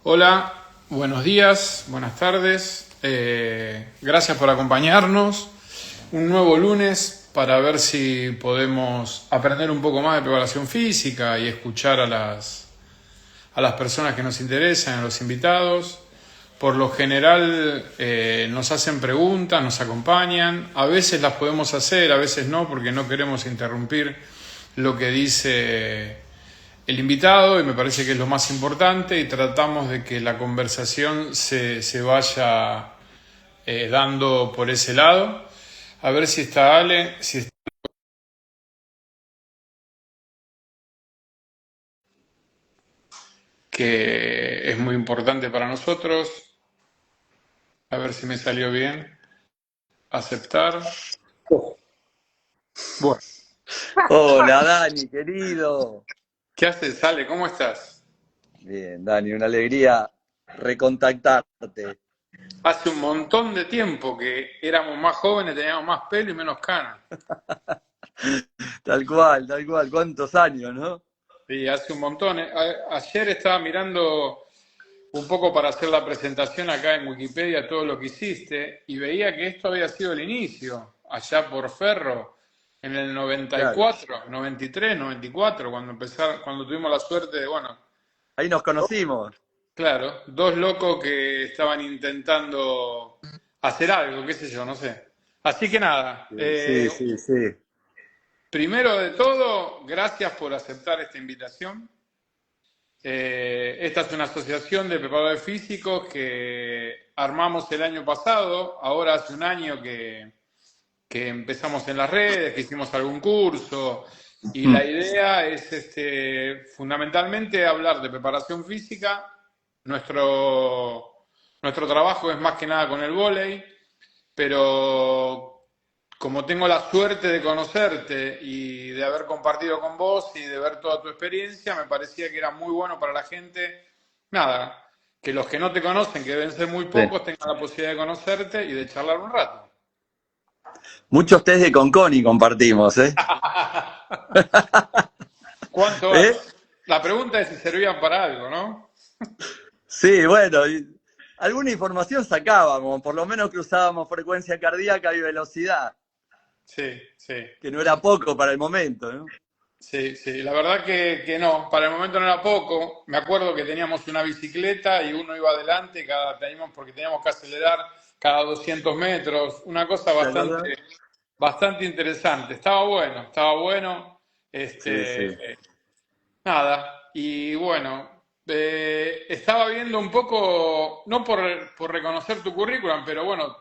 Hola, buenos días, buenas tardes. Gracias por acompañarnos. Un nuevo lunes para ver si podemos aprender un poco más de preparación física y escuchar a las personas que nos interesan, a los invitados. Por lo general nos hacen preguntas, nos acompañan. A veces las podemos hacer, a veces no, porque no queremos interrumpir lo que dice el invitado, y me parece que es lo más importante, y tratamos de que la conversación se vaya dando por ese lado. A ver si está Ale, si está, que es muy importante para nosotros. A ver si me salió bien. Aceptar. Bueno, Hola Dani, querido. ¿qué haces, Ale? ¿Cómo estás? Bien, Dani, una alegría recontactarte. Hace un montón de tiempo que éramos más jóvenes, teníamos más pelo y menos canas. Tal cual, tal cual. ¿Cuántos años, no? Sí, hace un montón. Ayer estaba mirando un poco para hacer la presentación acá en Wikipedia, todo lo que hiciste, y veía que esto había sido el inicio, allá por Ferro, en el Claro. 94, 93, 94, cuando tuvimos la suerte de, bueno, Ahí nos conocimos. claro, dos locos que estaban intentando hacer algo, qué sé yo, no sé. Así que nada, Sí, sí, sí. primero de todo, gracias por aceptar esta invitación. Esta es una asociación de preparadores físicos que armamos el año pasado. Ahora hace un año que empezamos en las redes, que hicimos algún curso, y la idea es fundamentalmente hablar de preparación física. Nuestro trabajo es más que nada con el vóley, pero como tengo la suerte de conocerte y de haber compartido con vos y de ver toda tu experiencia, me parecía que era muy bueno para la gente, nada, que los que no te conocen, que deben ser muy Sí. pocos, tengan la posibilidad de conocerte y de charlar un rato. Muchos test de Conconi compartimos, ¿eh? ¿Cuánto ¿Eh? hace? La pregunta es si servían para algo, ¿no? Sí, bueno, alguna información sacábamos, por lo menos cruzábamos frecuencia cardíaca y velocidad, Sí, sí. que no era poco para el momento, ¿no? Sí, sí, la verdad que no, para el momento no era poco. Me acuerdo que teníamos una bicicleta y uno iba adelante porque teníamos que acelerar cada 200 metros, una cosa ¿Te acordás? bastante interesante. Estaba bueno, estaba bueno. Sí, sí. Este, nada, y bueno, estaba viendo un poco, no por reconocer tu currículum, pero bueno,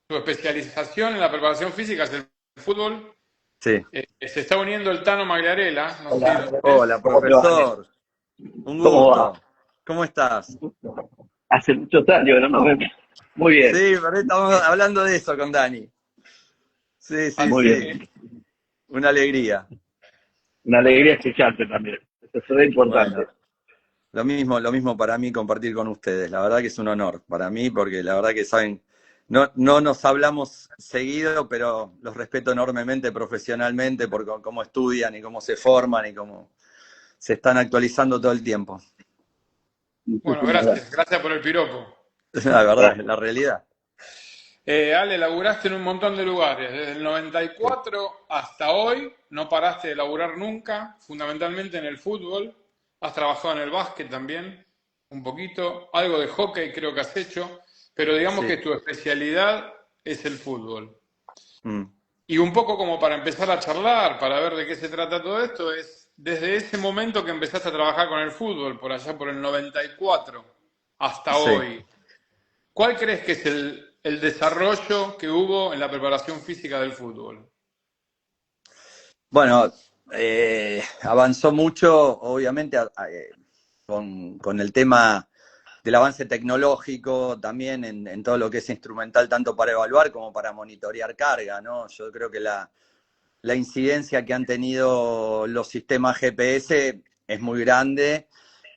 tu especialización en la preparación física es el fútbol. Sí. Se está uniendo el Tano Magliarella, no sé si lo Hola, Hola, tenés. ¿cómo te va, Ale? profesor. Un ¿Cómo va? gusto. ¿Cómo estás? Hace muchos años que no nos vemos. Muy bien, Sí, pero estamos hablando de eso con Dani. Sí, sí, Así muy sí. bien. que, Una alegría. Una alegría escucharte también. Eso es re Bueno, importante. lo mismo para mí compartir con ustedes. La verdad que es un honor para mí, porque la verdad que saben, no nos hablamos seguido, pero los respeto enormemente profesionalmente por cómo estudian y cómo se forman y cómo se están actualizando todo el tiempo. bueno, Muchísimas gracias, gracias. gracias por el piropo. La verdad, Gracias. la realidad. Ale, laburaste en un montón de lugares, desde el Sí. 94 hasta hoy, no paraste de laburar nunca, fundamentalmente en el fútbol. Has trabajado en el básquet también, un poquito, algo de hockey creo que has hecho, pero digamos Sí. que tu especialidad es el fútbol. Mm. Y un poco como para empezar a charlar, para ver de qué se trata todo esto, es desde ese momento que empezaste a trabajar con el fútbol, por allá por el 94 hasta Sí. hoy, ¿cuál crees que es el desarrollo que hubo en la preparación física del fútbol? Bueno, avanzó mucho, obviamente, con el tema del avance tecnológico, también en todo lo que es instrumental, tanto para evaluar como para monitorear carga, ¿no? Yo creo que la incidencia que han tenido los sistemas GPS es muy grande,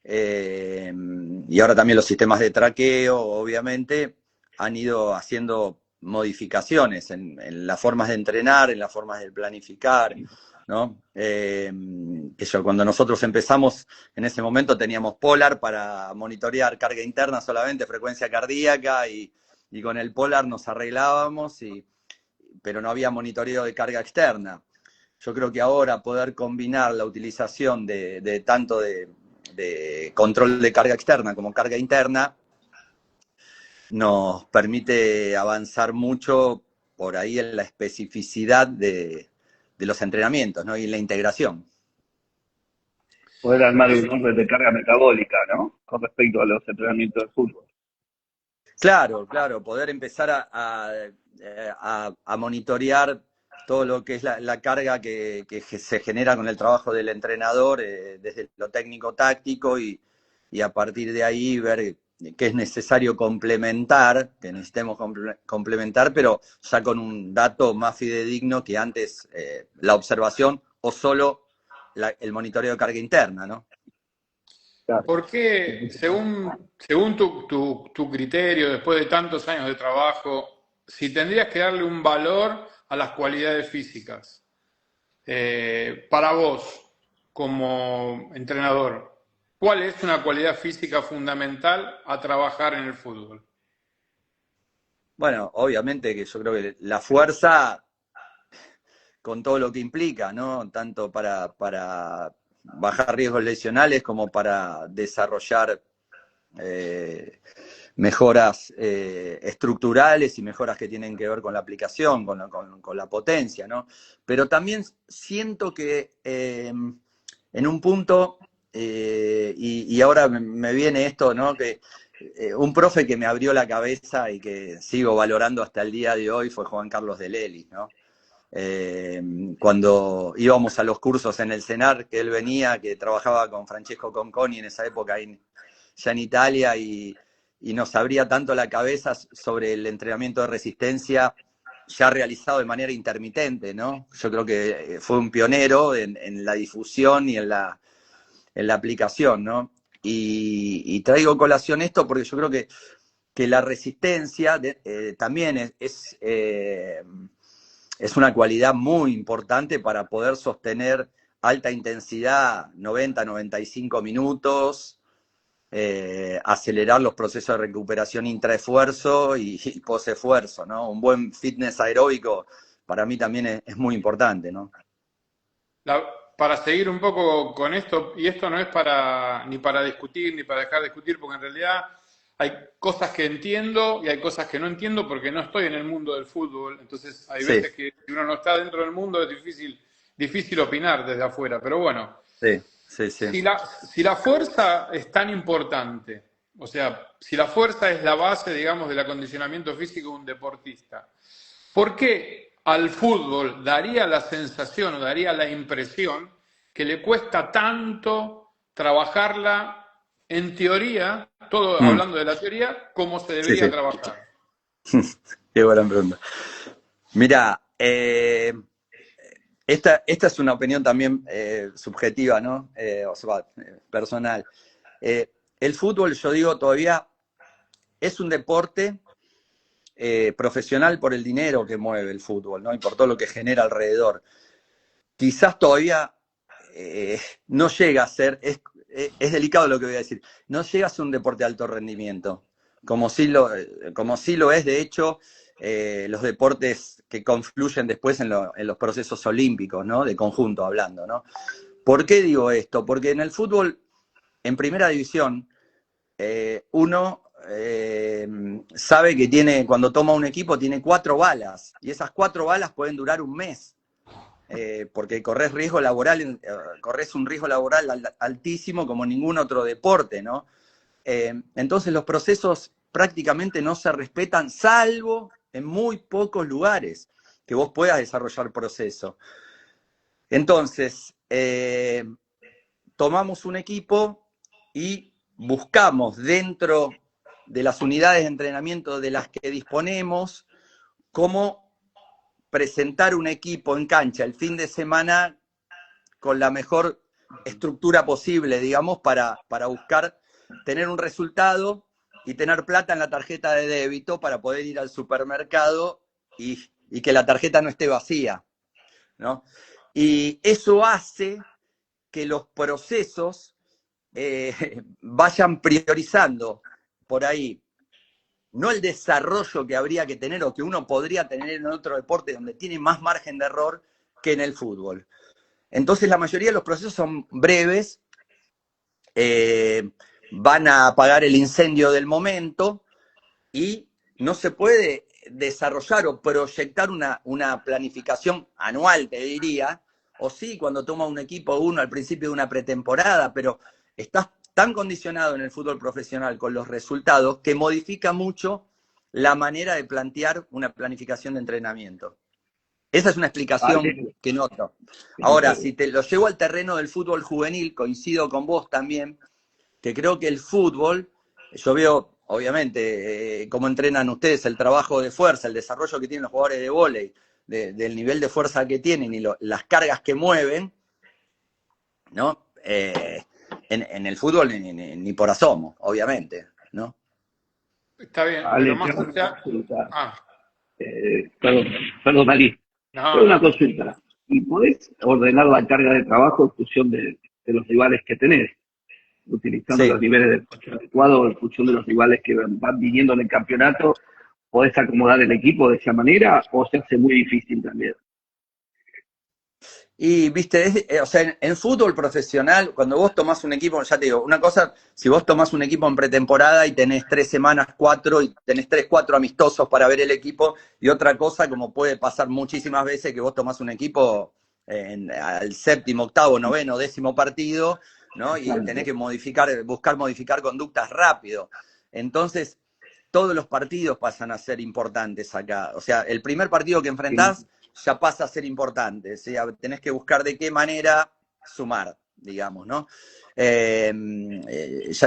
y ahora también los sistemas de traqueo, obviamente, han ido haciendo modificaciones en las formas de entrenar, en las formas de planificar. ¿no? Cuando nosotros empezamos, en ese momento teníamos Polar para monitorear carga interna solamente, frecuencia cardíaca, y con el Polar nos arreglábamos, pero no había monitoreo de carga externa. Yo creo que ahora poder combinar la utilización de tanto de control de carga externa como carga interna nos permite avanzar mucho por ahí en la especificidad de los entrenamientos, ¿no? Y en la integración. Poder armar un orden de carga metabólica, ¿no? Con respecto a los entrenamientos de fútbol. Claro, poder empezar a monitorear todo lo que es la carga que se genera con el trabajo del entrenador, desde lo técnico-táctico, y a partir de ahí ver qué es necesario complementar, que necesitemos complementar, pero ya con un dato más fidedigno que antes la observación o solo el monitoreo de carga interna, ¿no? Claro. ¿Por qué, según tu criterio, después de tantos años de trabajo, si tendrías que darle un valor a las cualidades físicas, para vos, como entrenador, ¿cuál es una cualidad física fundamental a trabajar en el fútbol? Bueno, obviamente que yo creo que la fuerza, con todo lo que implica, ¿no? Tanto para bajar riesgos lesionales como para desarrollar mejoras estructurales y mejoras que tienen que ver con la aplicación, con la potencia, ¿no? Pero también siento que en un punto, y ahora me viene esto, ¿no? Que un profe que me abrió la cabeza y que sigo valorando hasta el día de hoy fue Juan Carlos de Lelis, ¿no? Cuando íbamos a los cursos en el CENAR, que él venía, que trabajaba con Francesco Conconi en esa época ya en Italia, y nos abría tanto la cabeza sobre el entrenamiento de resistencia ya realizado de manera intermitente, ¿no? Yo creo que fue un pionero en la difusión y en la aplicación, ¿no? Y traigo colación esto porque yo creo que la resistencia también es una cualidad muy importante para poder sostener alta intensidad, 90-95 minutos, acelerar los procesos de recuperación intraesfuerzo y posesfuerzo, ¿no? Un buen fitness aeróbico para mí también es muy importante, ¿no? Para seguir un poco con esto, y esto no es ni para discutir ni para dejar de discutir, porque en realidad hay cosas que entiendo y hay cosas que no entiendo porque no estoy en el mundo del fútbol. Entonces hay veces que si uno no está dentro del mundo es difícil opinar desde afuera. Pero bueno, sí. Si la fuerza es tan importante, o sea, si la fuerza es la base, digamos, del acondicionamiento físico de un deportista, ¿por qué al fútbol daría la sensación o daría la impresión que le cuesta tanto trabajarla en teoría, todo hablando de la teoría, como se debería trabajar? Qué buena pregunta. Mira, esta es una opinión también subjetiva, ¿no? O sea, personal. El fútbol, yo digo, todavía es un deporte profesional por el dinero que mueve el fútbol, ¿no? Y por todo lo que genera alrededor. Quizás todavía no llega a ser, es delicado lo que voy a decir, no llega a ser un deporte de alto rendimiento, como sí lo es, de hecho, los deportes que confluyen después en los procesos olímpicos, ¿no? De conjunto hablando, ¿no? ¿Por qué digo esto? Porque en el fútbol, en primera división, uno sabe que cuando toma un equipo tiene 4 balas, y esas 4 balas pueden durar un mes, porque corres un riesgo laboral altísimo como ningún otro deporte, ¿no? Entonces los procesos prácticamente no se respetan, salvo en muy pocos lugares que vos puedas desarrollar proceso. Entonces, tomamos un equipo y buscamos dentro de las unidades de entrenamiento de las que disponemos cómo presentar un equipo en cancha el fin de semana con la mejor estructura posible, digamos, para buscar tener un resultado y tener plata en la tarjeta de débito para poder ir al supermercado y que la tarjeta no esté vacía, ¿no? Y eso hace que los procesos vayan priorizando por ahí, no el desarrollo que habría que tener o que uno podría tener en otro deporte donde tiene más margen de error que en el fútbol. Entonces la mayoría de los procesos son breves, van a apagar el incendio del momento y no se puede desarrollar o proyectar una planificación anual, te diría, o sí, cuando toma un equipo uno al principio de una pretemporada, pero estás tan condicionado en el fútbol profesional con los resultados que modifica mucho la manera de plantear una planificación de entrenamiento. Esa es una explicación Vale. que noto. Ahora, si te lo llevo al terreno del fútbol juvenil, coincido con vos también, que creo que el fútbol, yo veo, obviamente, cómo entrenan ustedes, el trabajo de fuerza, el desarrollo que tienen los jugadores de vóley, del nivel de fuerza que tienen y las cargas que mueven, ¿no? En el fútbol ni por asomo, obviamente, ¿no? Está bien, pero Ale, te más hago una allá... consulta. Ah, Perdón, Ali. Te no, hago una no. consulta. ¿Y podés ordenar la carga de trabajo en función de los rivales que tenés? Utilizando los Sí. niveles de coche adecuado en función de los rivales que van viniendo en el campeonato, ¿podés acomodar el equipo de esa manera o se hace muy difícil también? Y, viste, o sea, en fútbol profesional, cuando vos tomás un equipo, ya te digo, una cosa, si vos tomás un equipo en pretemporada y tenés 3 semanas, 4, y tenés 3, 4 amistosos para ver el equipo, y otra cosa, como puede pasar muchísimas veces, que vos tomás un equipo al séptimo, octavo, noveno, 10º partido, ¿no? Y tenés que buscar modificar conductas rápido. Entonces, todos los partidos pasan a ser importantes acá. O sea, el primer partido que enfrentás ya pasa a ser importante. O sea, tenés que buscar de qué manera sumar, digamos, ¿no? Ya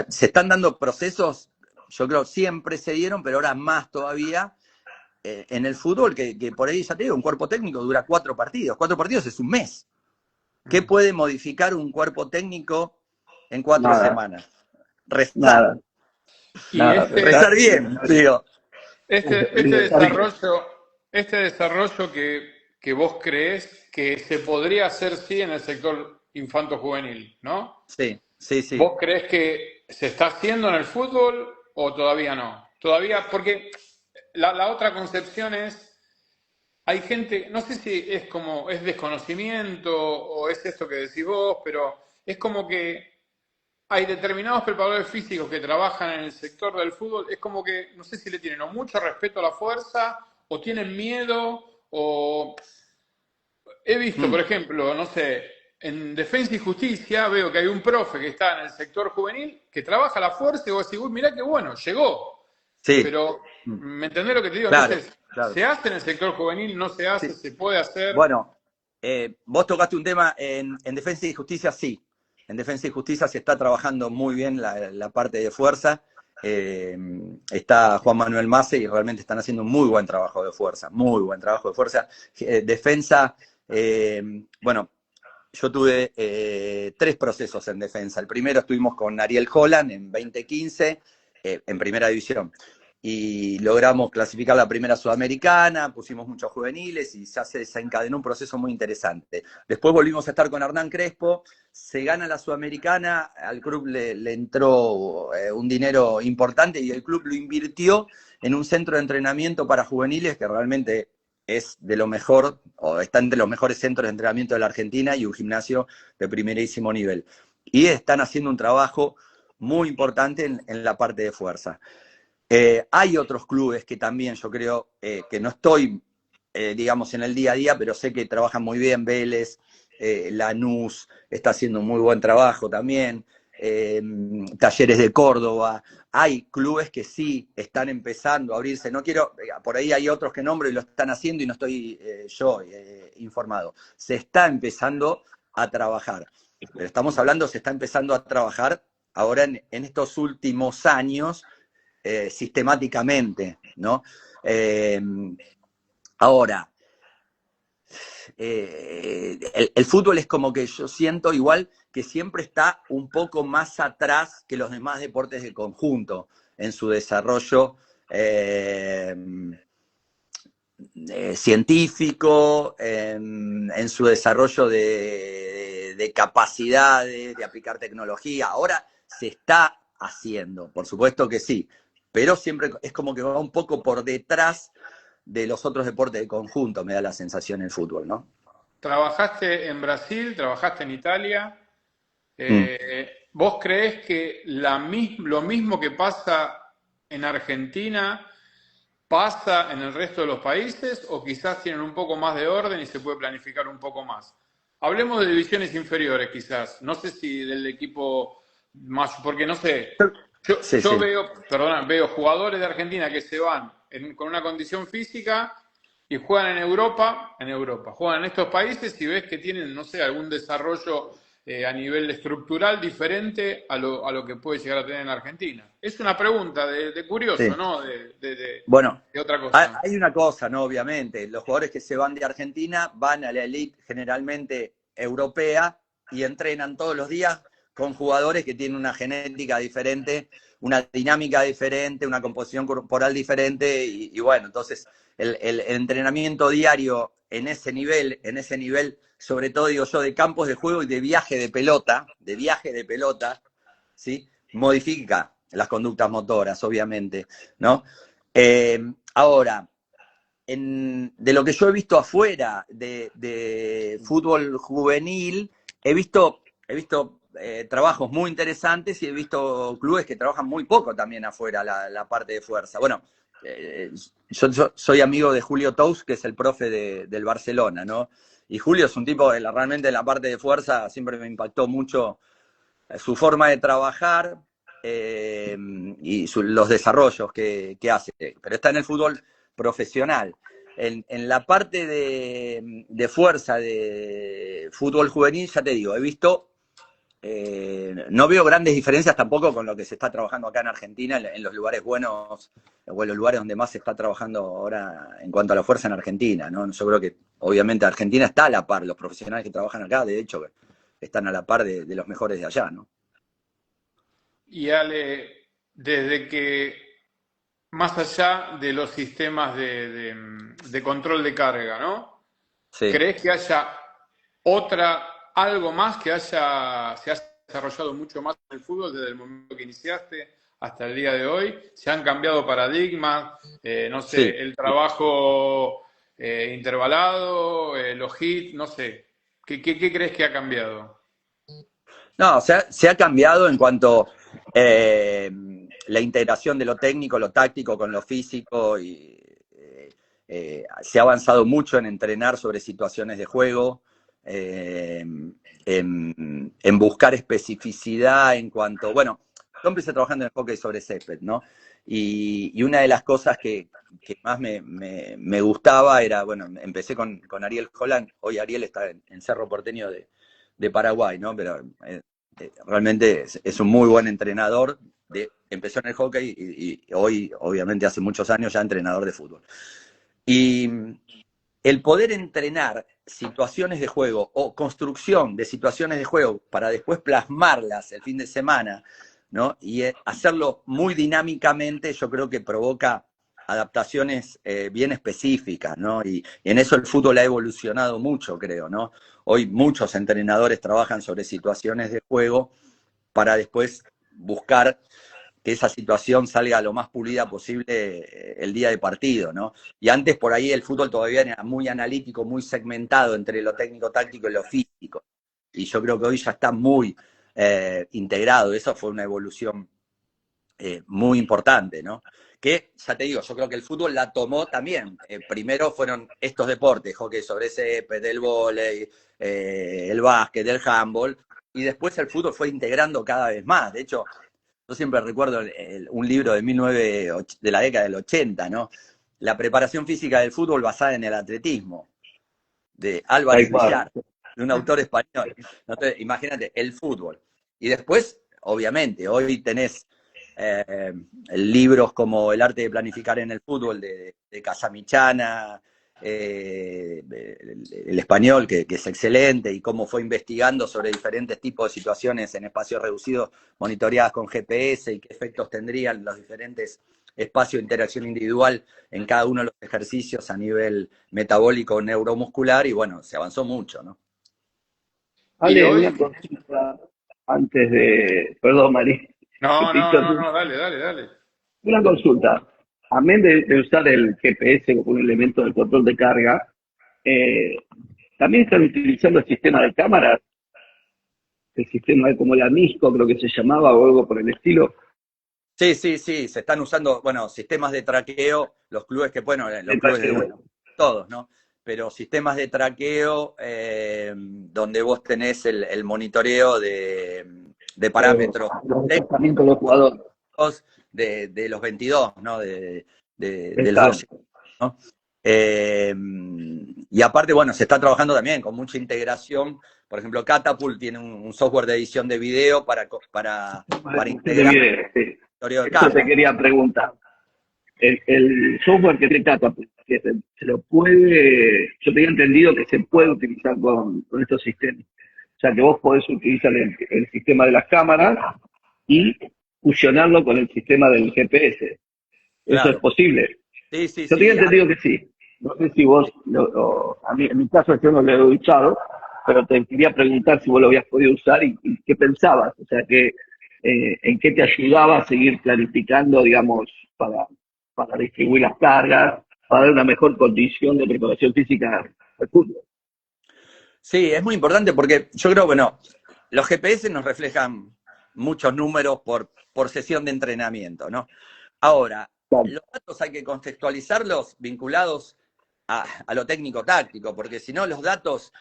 se están dando procesos, yo creo siempre se dieron, pero ahora más todavía en el fútbol, que por ahí ya te digo, un cuerpo técnico dura 4 partidos. 4 partidos es un mes. ¿Qué puede modificar un cuerpo técnico en 4 Nada, semanas? Rezar. nada, Y nada. Rezar bien, digo. este desarrollo, que vos creés que se podría hacer sí en el sector infanto-juvenil, ¿no? Sí, sí, sí. ¿Vos creés que se está haciendo en el fútbol o todavía no? Todavía, porque la otra concepción es, hay gente, no sé si es como, es desconocimiento o es esto que decís vos, pero es como que hay determinados preparadores físicos que trabajan en el sector del fútbol, es como que, no sé si le tienen o mucho respeto a la fuerza, o tienen miedo, o he visto, por Mm, ejemplo, no sé, en Defensa y Justicia veo que hay un profe que está en el sector juvenil que trabaja la fuerza y vos decís, uy, mirá qué bueno, llegó. sí. Pero, Mm, ¿me entendés lo que te digo? claro, Entonces, claro. ¿se hace en el sector juvenil? ¿No se hace? Sí. ¿Se puede hacer? Bueno, vos tocaste un tema en Defensa y Justicia, sí. En Defensa y Justicia se está trabajando muy bien la parte de fuerza. Eh, Está Juan Manuel Mase y realmente están haciendo un muy buen trabajo de fuerza, muy buen trabajo de fuerza. Defensa, bueno, yo tuve 3 procesos en defensa. El primero estuvimos con Ariel Holland en 2015, en primera división. Y logramos clasificar la primera sudamericana, pusimos muchos juveniles y ya se desencadenó un proceso muy interesante. Después volvimos a estar con Hernán Crespo, se gana la sudamericana, al club le entró un dinero importante y el club lo invirtió en un centro de entrenamiento para juveniles que realmente es de lo mejor, o está entre los mejores centros de entrenamiento de la Argentina y un gimnasio de primerísimo nivel. Y están haciendo un trabajo muy importante en la parte de fuerza. Hay otros clubes que también yo creo que no estoy, digamos, en el día a día, pero sé que trabajan muy bien. Vélez, Lanús está haciendo un muy buen trabajo también. Talleres de Córdoba. Hay clubes que sí están empezando a abrirse. No quiero, por ahí hay otros que nombro y lo están haciendo y no estoy yo informado. Se está empezando a trabajar. Pero estamos hablando, se está empezando a trabajar ahora en estos últimos años sistemáticamente, ¿no? Eh, Ahora, el fútbol es como que yo siento igual que siempre está un poco más atrás que los demás deportes de conjunto en su desarrollo científico, en su desarrollo de capacidades, de aplicar tecnología. Ahora se está haciendo, por supuesto que sí, pero siempre es como que va un poco por detrás de los otros deportes de conjunto, me da la sensación el fútbol, ¿no? Trabajaste en Brasil, trabajaste en Italia. Mm. ¿Vos creés que lo mismo que pasa en Argentina pasa en el resto de los países o quizás tienen un poco más de orden y se puede planificar un poco más? Hablemos de divisiones inferiores quizás, no sé si del equipo más, porque no sé, Sí, yo sí. veo, perdona, veo jugadores de Argentina que se van con una condición física y juegan en Europa, juegan en estos países y ves que tienen, no sé, algún desarrollo a nivel estructural diferente a lo que puede llegar a tener en Argentina. Es una pregunta de curioso, Sí. ¿no? Bueno, De otra cosa. hay una cosa, ¿no? Obviamente, los jugadores que se van de Argentina van a la elite generalmente europea y entrenan todos los días con jugadores que tienen una genética diferente, una dinámica diferente, una composición corporal diferente y bueno, entonces el entrenamiento diario en ese nivel, sobre todo digo yo, de campos de juego y de viaje de pelota, ¿sí? Modifica las conductas motoras, obviamente, ¿no? Ahora, de lo que yo he visto afuera de fútbol juvenil, he visto trabajos muy interesantes y he visto clubes que trabajan muy poco también afuera la parte de fuerza. Bueno, yo soy amigo de Julio Tous, que es el profe del Barcelona, ¿no? Y Julio es un tipo que realmente en la parte de fuerza siempre me impactó mucho su forma de trabajar y los desarrollos que hace. Pero está en el fútbol profesional. En la parte de fuerza de fútbol juvenil, ya te digo, he visto, no veo grandes diferencias tampoco con lo que se está trabajando acá en Argentina, en los lugares buenos, o en los lugares donde más se está trabajando ahora en cuanto a la fuerza en Argentina, ¿no? Yo creo que obviamente Argentina está a la par, los profesionales que trabajan acá, de hecho, están a la par de los mejores de allá, ¿no? Y Ale, desde que más allá de los sistemas de control de carga, ¿no? Sí. ¿Crees que haya algo más se ha desarrollado mucho más en el fútbol desde el momento que iniciaste hasta el día de hoy? ¿Se han cambiado paradigmas? No sé, Sí. el trabajo intervalado, los hits, no sé. ¿Qué crees que ha cambiado? No, se ha cambiado en cuanto eh, la integración de lo técnico, lo táctico con lo físico y se ha avanzado mucho en entrenar sobre situaciones de juego, eh, en buscar especificidad en cuanto, bueno, yo empecé trabajando en hockey sobre césped, ¿no? Y una de las cosas que más me gustaba era, bueno, empecé con Ariel Holland, hoy Ariel está en Cerro Porteño de Paraguay, ¿no? Pero realmente es un muy buen entrenador. Empezó en el hockey y hoy, obviamente, hace muchos años ya entrenador de fútbol. Y el poder entrenar situaciones de juego o construcción de situaciones de juego para después plasmarlas el fin de semana, ¿no? Y hacerlo muy dinámicamente, yo creo que provoca adaptaciones bien específicas, ¿no? Y en eso el fútbol ha evolucionado mucho, creo, ¿no? Hoy muchos entrenadores trabajan sobre situaciones de juego para después buscar que esa situación salga lo más pulida posible el día de partido, ¿no? Y antes por ahí el fútbol todavía era muy analítico, muy segmentado entre lo técnico, táctico y lo físico. Y yo creo que hoy ya está muy integrado. Eso fue una evolución muy importante, ¿no? Que, ya te digo, yo creo que el fútbol la tomó también. Primero fueron estos deportes, hockey sobre césped, el vóley, el básquet, el handball, y después el fútbol fue integrando cada vez más. De hecho, yo siempre recuerdo un libro de la década del 80, ¿no? La preparación física del fútbol basada en el atletismo, de Tal Álvarez cual. Villar, de un autor español. Entonces, imagínate, el fútbol. Y después, obviamente, hoy tenés libros como El arte de planificar en el fútbol de Casamichana, el español, que es excelente, y cómo fue investigando sobre diferentes tipos de situaciones en espacios reducidos monitoreadas con GPS y qué efectos tendrían los diferentes espacios de interacción individual en cada uno de los ejercicios a nivel metabólico neuromuscular, y bueno, se avanzó mucho, ¿no? Y Ale, hoy, una consulta antes de, perdón, María, que no, te no, no, interrumpo. no, dale, dale, dale. Una consulta. Amén de usar el GPS como un elemento del control de carga, eh, también están utilizando el sistema de cámaras, el sistema como la MISCO, creo que se llamaba, o algo por el estilo, Sí, sí, sí, se están usando, bueno, sistemas de traqueo, los clubes que, bueno, los de clubes de traceo. todos, ¿no? Pero sistemas de traqueo donde vos tenés el monitoreo de parámetros Los desplazamientos de los jugadores. de los 22, ¿no? De los dos, Exacto. ¿no? Y aparte, bueno, se está trabajando también con mucha integración. Por ejemplo, Catapult tiene un software de edición de video para De integrar video, sí. el monitoreo de Eso te carga. quería preguntar. El software que tiene Catapult, que se lo puede, yo tenía entendido que se puede utilizar con estos sistemas. O sea, que vos podés utilizar el sistema de las cámaras y fusionarlo con el sistema del GPS. Eso es Claro. posible. Sí, sí, Yo tenía sí. entendido que sí. No sé si vos, a mí, en mi caso yo no lo he usado, pero te quería preguntar si vos lo habías podido usar y qué pensabas. O sea, que, en qué te ayudaba a seguir planificando, digamos, para distribuir las cargas, para dar una mejor condición de preparación física al fútbol. Sí, es muy importante porque yo creo, bueno, los GPS nos reflejan muchos números por sesión de entrenamiento, ¿no? Ahora, Claro. los datos hay que contextualizarlos vinculados a lo técnico-táctico, porque si no los datos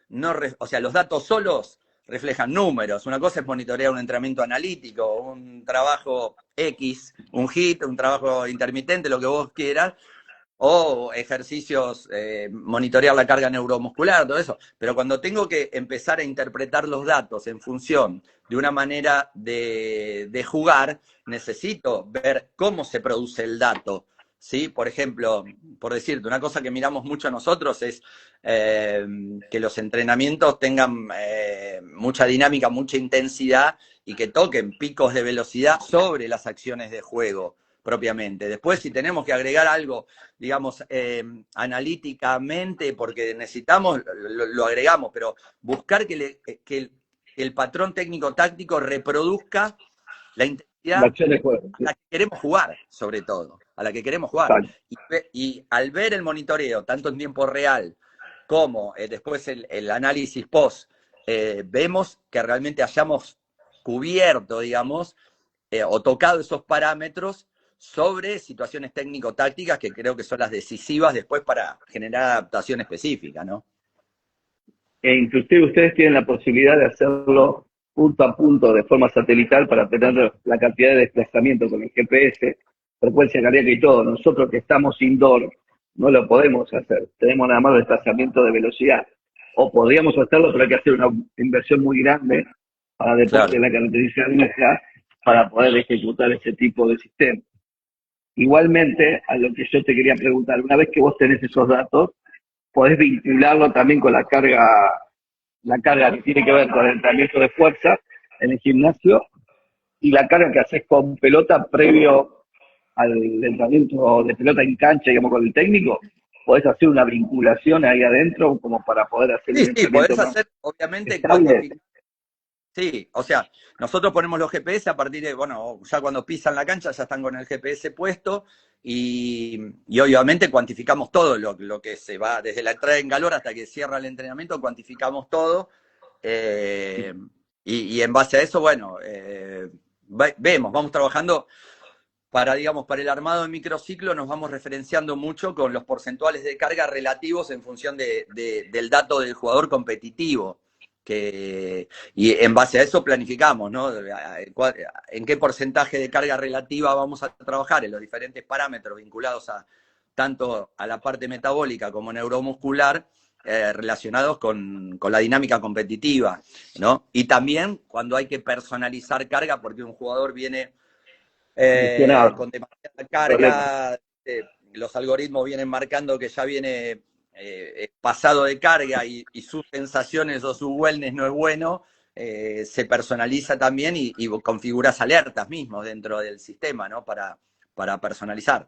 no, o sea, los datos solos reflejan números. Una cosa es monitorear un entrenamiento analítico, un trabajo X, un HIIT, un trabajo intermitente, lo que vos quieras, o ejercicios, monitorear la carga neuromuscular, todo eso. Pero cuando tengo que empezar a interpretar los datos en función de una manera de jugar, necesito ver cómo se produce el dato. ¿Sí? Por ejemplo, por decirte, una cosa que miramos mucho nosotros es que los entrenamientos tengan mucha dinámica, mucha intensidad y que toquen picos de velocidad sobre las acciones de juego propiamente. Después, si tenemos que agregar algo, digamos, analíticamente, porque necesitamos, lo agregamos, pero buscar que el patrón técnico-táctico reproduzca la La intensidad acción de juego. a la que queremos jugar, sobre todo, a la que queremos jugar. Exacto. Y al ver el monitoreo, tanto en tiempo real como después el análisis post, vemos que realmente hayamos cubierto, digamos, o tocado esos parámetros sobre situaciones técnico-tácticas que creo que son las decisivas después para generar adaptación específica, ¿no? E inclusive ustedes tienen la posibilidad de hacerlo punto a punto de forma satelital para tener la cantidad de desplazamiento con el GPS, frecuencia cardíaca y todo. Nosotros que estamos indoor no lo podemos hacer. Tenemos nada más desplazamiento de velocidad. O podríamos hacerlo, pero hay que hacer una inversión muy grande para deporte Claro. de la característica nuestra para poder ejecutar ese tipo de sistema. Igualmente, a lo que yo te quería preguntar, una vez que vos tenés esos datos, podés vincularlo también con la carga que tiene que ver con el entrenamiento de fuerza en el gimnasio y la carga que haces con pelota previo al entrenamiento de pelota en cancha, digamos, con el técnico. Podés hacer una vinculación ahí adentro como para poder hacer Sí, un sí, entrenamiento podés más hacer, obviamente, estable. cuantificar. Sí, o sea, nosotros ponemos los GPS a partir de, bueno, ya cuando pisan la cancha ya están con el GPS puesto y obviamente cuantificamos todo lo que se va, desde la entrada en calor hasta que cierra el entrenamiento, cuantificamos todo eh, y en base a eso, bueno, vamos trabajando para, digamos, para el armado de microciclo nos vamos referenciando mucho con los porcentuales de carga relativos en función del dato del jugador competitivo. Y en base a eso planificamos, ¿no? En qué porcentaje de carga relativa vamos a trabajar en los diferentes parámetros vinculados tanto a la parte metabólica como neuromuscular, relacionados con la dinámica competitiva, ¿no? Y también cuando hay que personalizar carga porque un jugador viene Mencionado. con demasiada carga, los algoritmos vienen marcando que ya viene pasado de carga y sus sensaciones o su wellness no es bueno, se personaliza también y configuras alertas mismos dentro del sistema, ¿no? Para personalizar.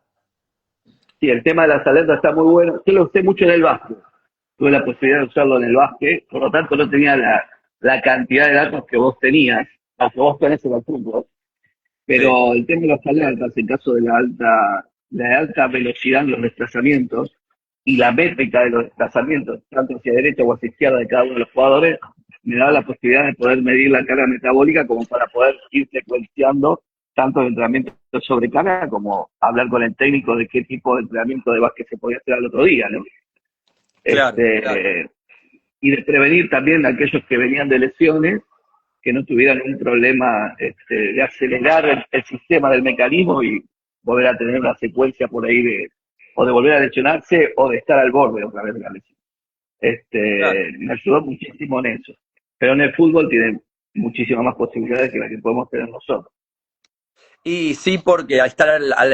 Sí, el tema de las alertas está muy bueno. Yo lo usé mucho en el básquet. Tuve la posibilidad de usarlo en el básquet, por lo tanto no tenía la cantidad de datos que vos tenías, o que vos tenés en el fútbol. Sí, Pero el tema de las alertas, en caso de la alta velocidad en los desplazamientos y la métrica de los desplazamientos, tanto hacia derecha o hacia izquierda de cada uno de los jugadores, me da la posibilidad de poder medir la carga metabólica como para poder ir secuenciando tanto el entrenamiento de sobrecarga como hablar con el técnico de qué tipo de entrenamiento de básquet se podía hacer al otro día, ¿no? claro, claro. Y de prevenir también a aquellos que venían de lesiones que no tuvieran un problema de acelerar el sistema del mecanismo y volver a tener una secuencia por ahí o de volver a lesionarse o de estar al borde otra vez de la lesión. Claro. Me ayudó muchísimo en eso. Pero en el fútbol tienen muchísimas más posibilidades que las que podemos tener nosotros. Y sí, porque al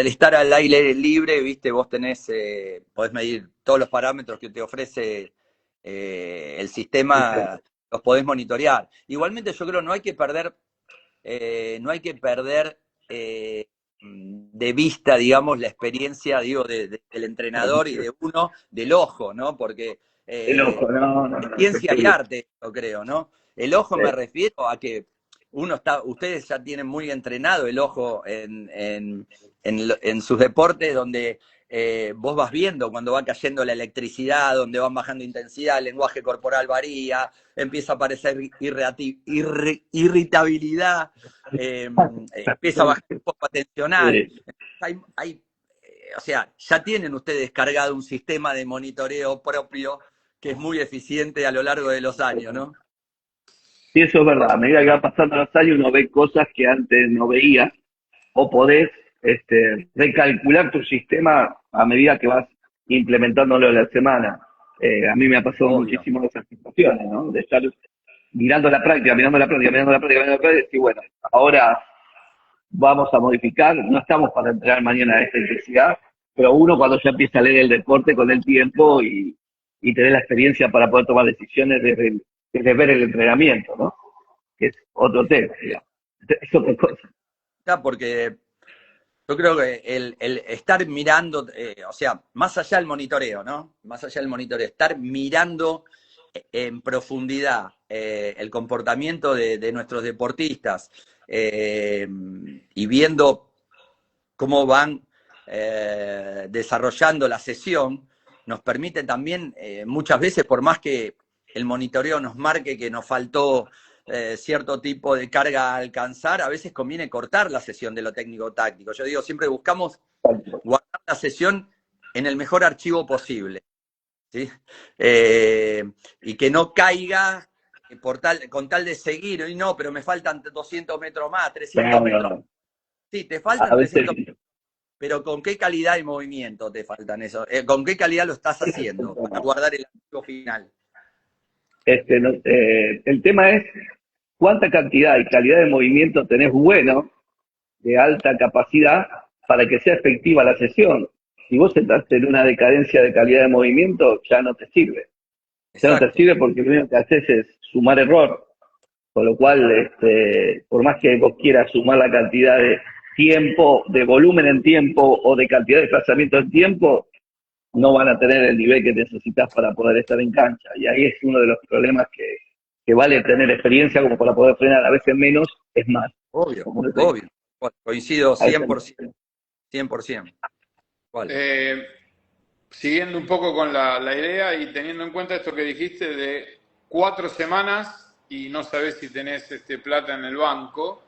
estar al aire libre, viste, vos podés medir todos los parámetros que te ofrece el sistema, los podés monitorear. Igualmente yo creo no hay que perder de vista, digamos, la experiencia, digo, del entrenador y de uno, del ojo, ¿no? Porque El ojo, no, no, no, ciencia y arte, yo creo, ¿no? El ojo me sí. refiero a que ustedes ya tienen muy entrenado el ojo en sus deportes donde vos vas viendo cuando va cayendo la electricidad, donde van bajando intensidad, el lenguaje corporal varía, empieza a aparecer irritabilidad, empieza a bajar el foco atencional. Sí. O sea, ya tienen ustedes cargado un sistema de monitoreo propio que es muy eficiente a lo largo de los años, ¿no? Sí, eso es verdad. A medida que va pasando los años, uno ve cosas que antes no veía, o podés recalcular tu sistema a medida que vas implementándolo en la semana. A mí me ha pasado Obvio. muchísimo esas situaciones, ¿no? De estar mirando la práctica, mirando la práctica, mirando la práctica, mirando la práctica, y decir, bueno, ahora vamos a modificar, no estamos para entrenar mañana a esta intensidad, pero uno cuando ya empieza a leer el deporte con el tiempo y tener la experiencia para poder tomar decisiones desde ver el entrenamiento, ¿no? Que es otro tema, digamos. Es otra cosa. Ya, porque yo creo que el estar mirando, o sea, más allá del monitoreo, ¿no? Más allá del monitoreo, estar mirando en profundidad el comportamiento de nuestros deportistas y viendo cómo van desarrollando la sesión, nos permite también, muchas veces, por más que el monitoreo nos marque que nos faltó cierto tipo de carga a alcanzar, a veces conviene cortar la sesión de lo técnico-táctico. Yo digo, siempre buscamos guardar la sesión en el mejor archivo posible, ¿sí? Y que no caiga con tal de seguir, y no, pero me faltan 200 metros más, 300 No, no, metros. no. Sí, te A faltan veces 300, pero ¿con qué calidad de movimiento te faltan eso? ¿Con qué calidad lo estás ese es el haciendo para tema. guardar el archivo final? El tema es cuánta cantidad y calidad de movimiento tenés bueno, de alta capacidad, para que sea efectiva la sesión. Si vos estás en una decadencia de calidad de movimiento, ya no te sirve. Ya no te Exacto. sirve porque lo único que haces es sumar error. Con lo cual, por más que vos quieras sumar la cantidad de tiempo, de volumen en tiempo o de cantidad de desplazamiento en tiempo, no van a tener el nivel que necesitas para poder estar en cancha. Y ahí es uno de los problemas que vale tener experiencia como para poder frenar. A veces menos es más. Obvio, Como te digo. obvio. Coincido A veces 100%. 100%. ¿Cuál? Eh, Siguiendo un poco con la idea y teniendo en cuenta esto que dijiste de 4 semanas y no sabes si tenés plata en el banco,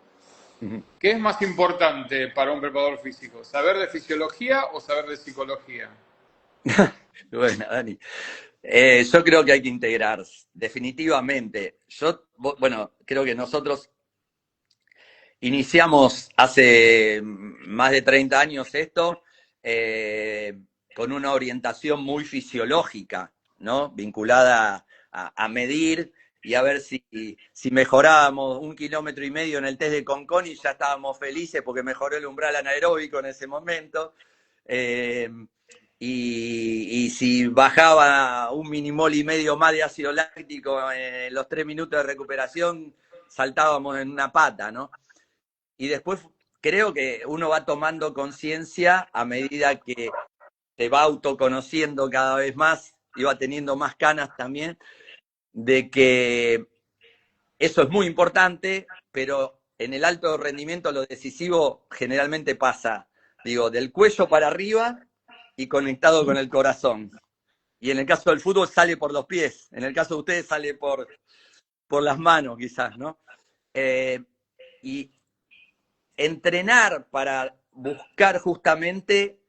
¿qué es más importante para un preparador físico? ¿Saber de fisiología o saber de psicología? Bueno, Dani. Yo creo que hay que integrar, definitivamente. Bueno, creo que nosotros iniciamos hace más de 30 años esto con una orientación muy fisiológica, ¿no? Vinculada a medir y a ver si mejorábamos 1,5 kilómetros en el test de Conconi y ya estábamos felices porque mejoró el umbral anaeróbico en ese momento. y si bajaba un milimol y medio más de ácido láctico en los 3 minutos de recuperación, saltábamos en una pata, ¿no? Y después creo que uno va tomando conciencia a medida que se va autoconociendo cada vez más y va teniendo más canas también, de que eso es muy importante, pero en el alto rendimiento lo decisivo generalmente pasa, digo, del cuello para arriba y conectado con el corazón. Y en el caso del fútbol sale por los pies, en el caso de ustedes sale por las manos quizás, ¿no? Y entrenar para buscar justamente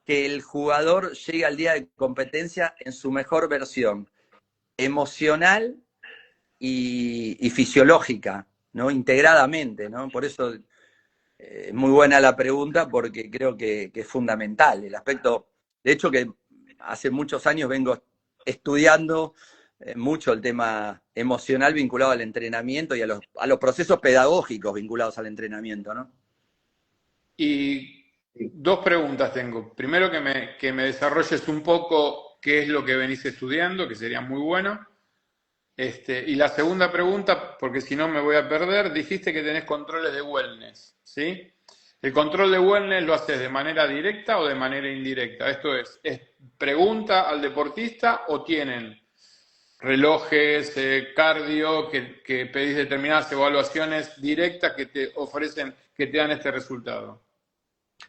que el jugador llegue al día de competencia en su mejor versión emocional y fisiológica, ¿no? Integradamente, ¿no? Por eso es muy buena la pregunta, porque creo que es fundamental el aspecto. De hecho, que hace muchos años vengo estudiando mucho el tema emocional vinculado al entrenamiento y a los procesos pedagógicos vinculados al entrenamiento, ¿no? Y dos preguntas tengo. Primero, que me desarrolles un poco qué es lo que venís estudiando, que sería muy bueno. Y la segunda pregunta, porque si no me voy a perder, dijiste que tenés controles de wellness, ¿sí? ¿El control de wellness lo haces de manera directa o de manera indirecta? Esto ¿es pregunta al deportista o tienen relojes, cardio, que pedís determinadas evaluaciones directas que te ofrecen, que te dan este resultado?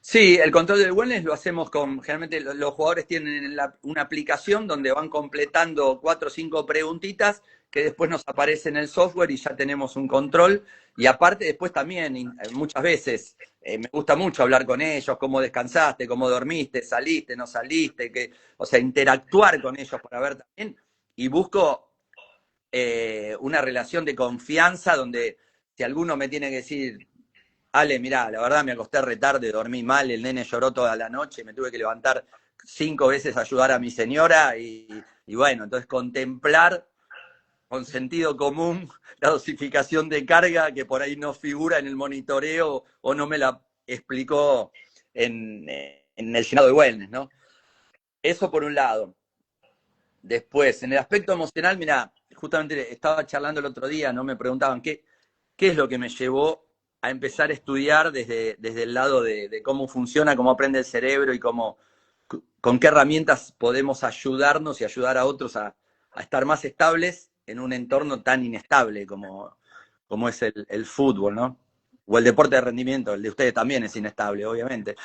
Sí, el control del wellness lo hacemos generalmente los jugadores tienen una aplicación donde van completando 4 o 5 preguntitas que después nos aparece en el software y ya tenemos un control. Y aparte después también, muchas veces, me gusta mucho hablar con ellos, cómo descansaste, cómo dormiste, saliste, no saliste, o sea, interactuar con ellos para ver también. Y busco una relación de confianza donde si alguno me tiene que decir, Ale, mirá, la verdad me acosté retarde, dormí mal, el nene lloró toda la noche, me tuve que levantar 5 veces a ayudar a mi señora y bueno, entonces contemplar con sentido común la dosificación de carga que por ahí no figura en el monitoreo o no me la explicó en el llenado de wellness, ¿no? Eso por un lado. Después, en el aspecto emocional, mira, justamente estaba charlando el otro día, ¿no? Me preguntaban qué es lo que me llevó a empezar a estudiar desde el lado de cómo funciona, cómo aprende el cerebro y con qué herramientas podemos ayudarnos y ayudar a otros a estar más estables en un entorno tan inestable como es el fútbol, ¿no? O el deporte de rendimiento, el de ustedes también es inestable, obviamente.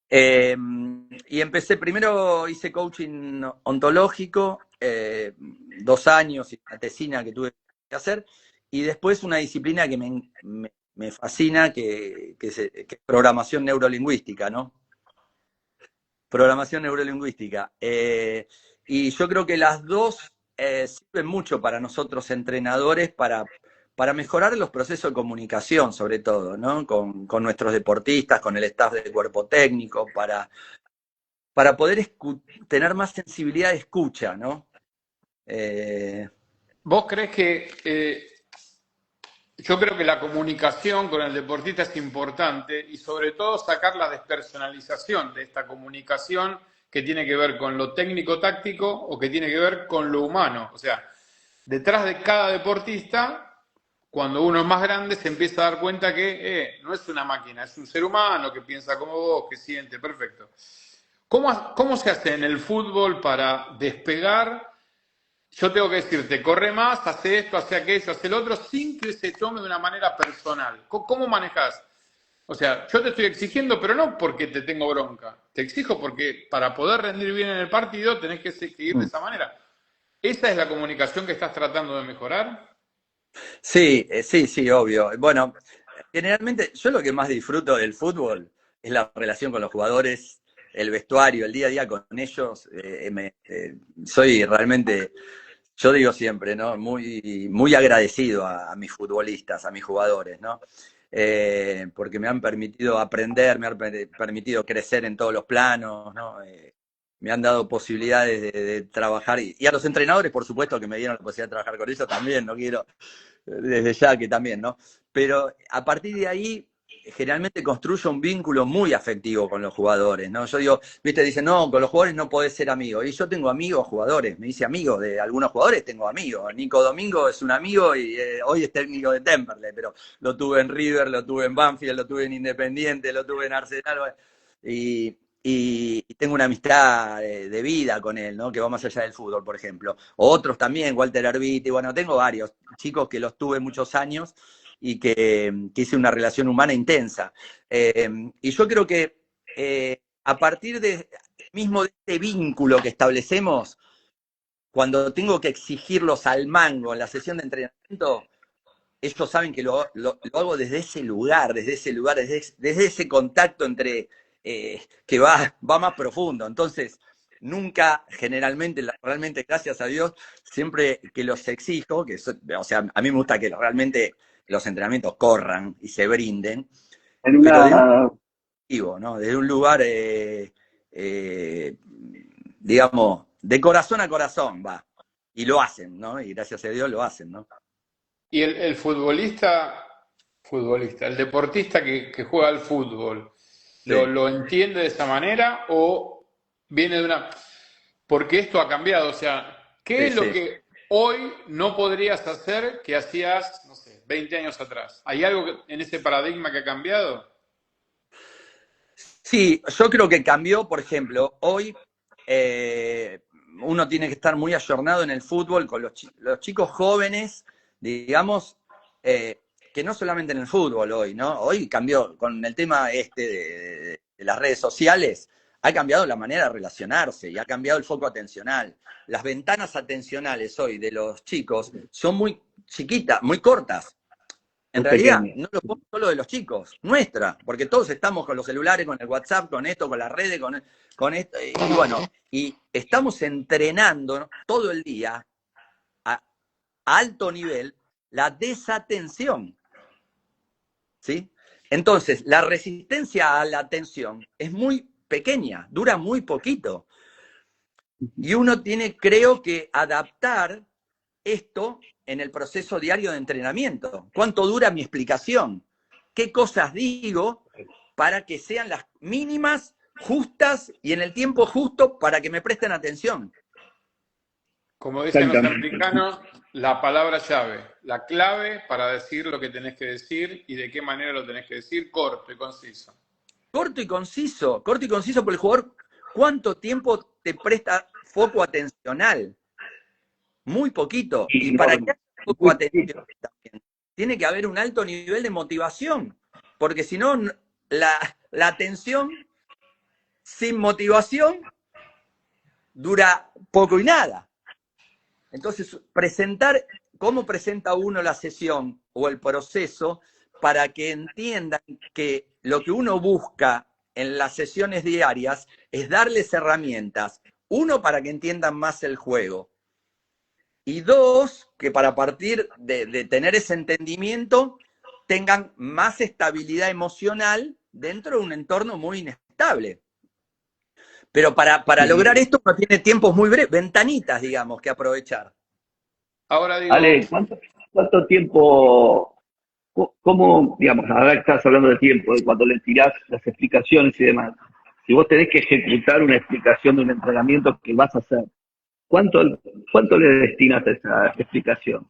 Y empecé, primero hice coaching ontológico, 2 años y una tesina que tuve que hacer, y después una disciplina que me fascina, que es programación neurolingüística, ¿no? Programación neurolingüística. Y yo creo que las dos sirven mucho para nosotros entrenadores para mejorar los procesos de comunicación, sobre todo, ¿no? Con nuestros deportistas, con el staff del cuerpo técnico, para poder tener más sensibilidad de escucha, ¿no? ¿Vos crees que yo creo que la comunicación con el deportista es importante y sobre todo sacar la despersonalización de esta comunicación que tiene que ver con lo técnico-táctico o que tiene que ver con lo humano? O sea, detrás de cada deportista, cuando uno es más grande, se empieza a dar cuenta que no es una máquina, es un ser humano que piensa como vos, que siente, perfecto. ¿Cómo se hace en el fútbol para despegar? Yo tengo que decirte, corre más, hace esto, hace aquello, hace el otro, sin que se tome de una manera personal. ¿Cómo manejas? O sea, yo te estoy exigiendo, pero no porque te tengo bronca. Te exijo porque para poder rendir bien en el partido tenés que seguir de esa manera. ¿Esa es la comunicación que estás tratando de mejorar? Sí, sí, obvio. Bueno, generalmente yo lo que más disfruto del fútbol es la relación con los jugadores, el vestuario, el día a día con ellos. Soy realmente, yo digo siempre, ¿no? Muy, muy agradecido a mis futbolistas, a mis jugadores, ¿no? Porque me han permitido aprender, me han permitido crecer en todos los planos, ¿no? Me han dado posibilidades de trabajar y a los entrenadores, por supuesto, que me dieron la posibilidad de trabajar con ellos también, no quiero desde ya que también, ¿no? Pero a partir de ahí generalmente construyo un vínculo muy afectivo con los jugadores, ¿no? Yo digo, viste, dicen, no, con los jugadores no podés ser amigo. Y yo tengo amigos jugadores, me dice amigo de algunos jugadores, tengo amigos. Nico Domingo es un amigo y hoy es técnico de Temperley, pero lo tuve en River, lo tuve en Banfield, lo tuve en Independiente, lo tuve en Arsenal. Y tengo una amistad de vida con él, ¿no? Que va más allá del fútbol, por ejemplo. Otros también, Walter Arbiti, bueno, tengo varios chicos que los tuve muchos años y que hice una relación humana intensa. Y yo creo que a partir mismo de este vínculo que establecemos, cuando tengo que exigirlos al mango en la sesión de entrenamiento, ellos saben que lo hago desde ese lugar, desde ese contacto entre que va más profundo. Entonces, nunca, generalmente, realmente, gracias a Dios, siempre que los exijo, o sea, a mí me gusta que realmente los entrenamientos corran y se brinden, En pero una... ¿no? Desde un lugar, digamos, de corazón a corazón, va. Y lo hacen, ¿no? Y gracias a Dios lo hacen, ¿no? Y el futbolista, el deportista que juega al fútbol, Sí, ¿lo entiende de esa manera o viene de una... Porque esto ha cambiado, o sea, ¿qué sí, es lo sí. que hoy no podrías hacer que hacías, no sé, 20 años atrás? ¿Hay algo en ese paradigma que ha cambiado? Sí, yo creo que cambió, por ejemplo, hoy uno tiene que estar muy ayornado en el fútbol con los chicos jóvenes, digamos, que no solamente en el fútbol hoy, ¿no? Hoy cambió con el tema de las redes sociales, ha cambiado la manera de relacionarse y ha cambiado el foco atencional. Las ventanas atencionales hoy de los chicos son muy chiquitas, muy cortas. En Muy realidad, pequeño. no lo pongo solo de los chicos, nuestra, porque todos estamos con los celulares, con el WhatsApp, con esto, con las redes, con esto, y bueno, y estamos entrenando todo el día a alto nivel la desatención, ¿sí? Entonces, la resistencia a la atención es muy pequeña, dura muy poquito, y uno tiene, creo que, adaptar esto en el proceso diario de entrenamiento. ¿Cuánto dura mi explicación? ¿Qué cosas digo para que sean las mínimas, justas y en el tiempo justo para que me presten atención? Como dicen los Exactamente. americanos, la palabra llave, la clave para decir lo que tenés que decir y de qué manera lo tenés que decir, corto y conciso. Corto y conciso por el jugador. ¿Cuánto tiempo te presta foco atencional? Muy poquito. Y Y para no, que haya foco muy atencional poquito. también, tiene que haber un alto nivel de motivación. Porque si no, la atención sin motivación dura poco y nada. Entonces, cómo presenta uno la sesión o el proceso para que entiendan que lo que uno busca en las sesiones diarias es darles herramientas. Uno, para que entiendan más el juego. Y dos, que para partir de tener ese entendimiento, tengan más estabilidad emocional dentro de un entorno muy inestable. Pero para lograr Y, esto uno tiene tiempos muy breves, ventanitas, digamos, que aprovechar. Ahora digo, Ale, ¿cuánto tiempo, cómo, digamos, ahora que estás hablando de tiempo, de cuando le tirás las explicaciones y demás, si vos tenés que ejecutar una explicación de un entrenamiento que vas a hacer, ¿cuánto, cuánto le destinas a esa explicación?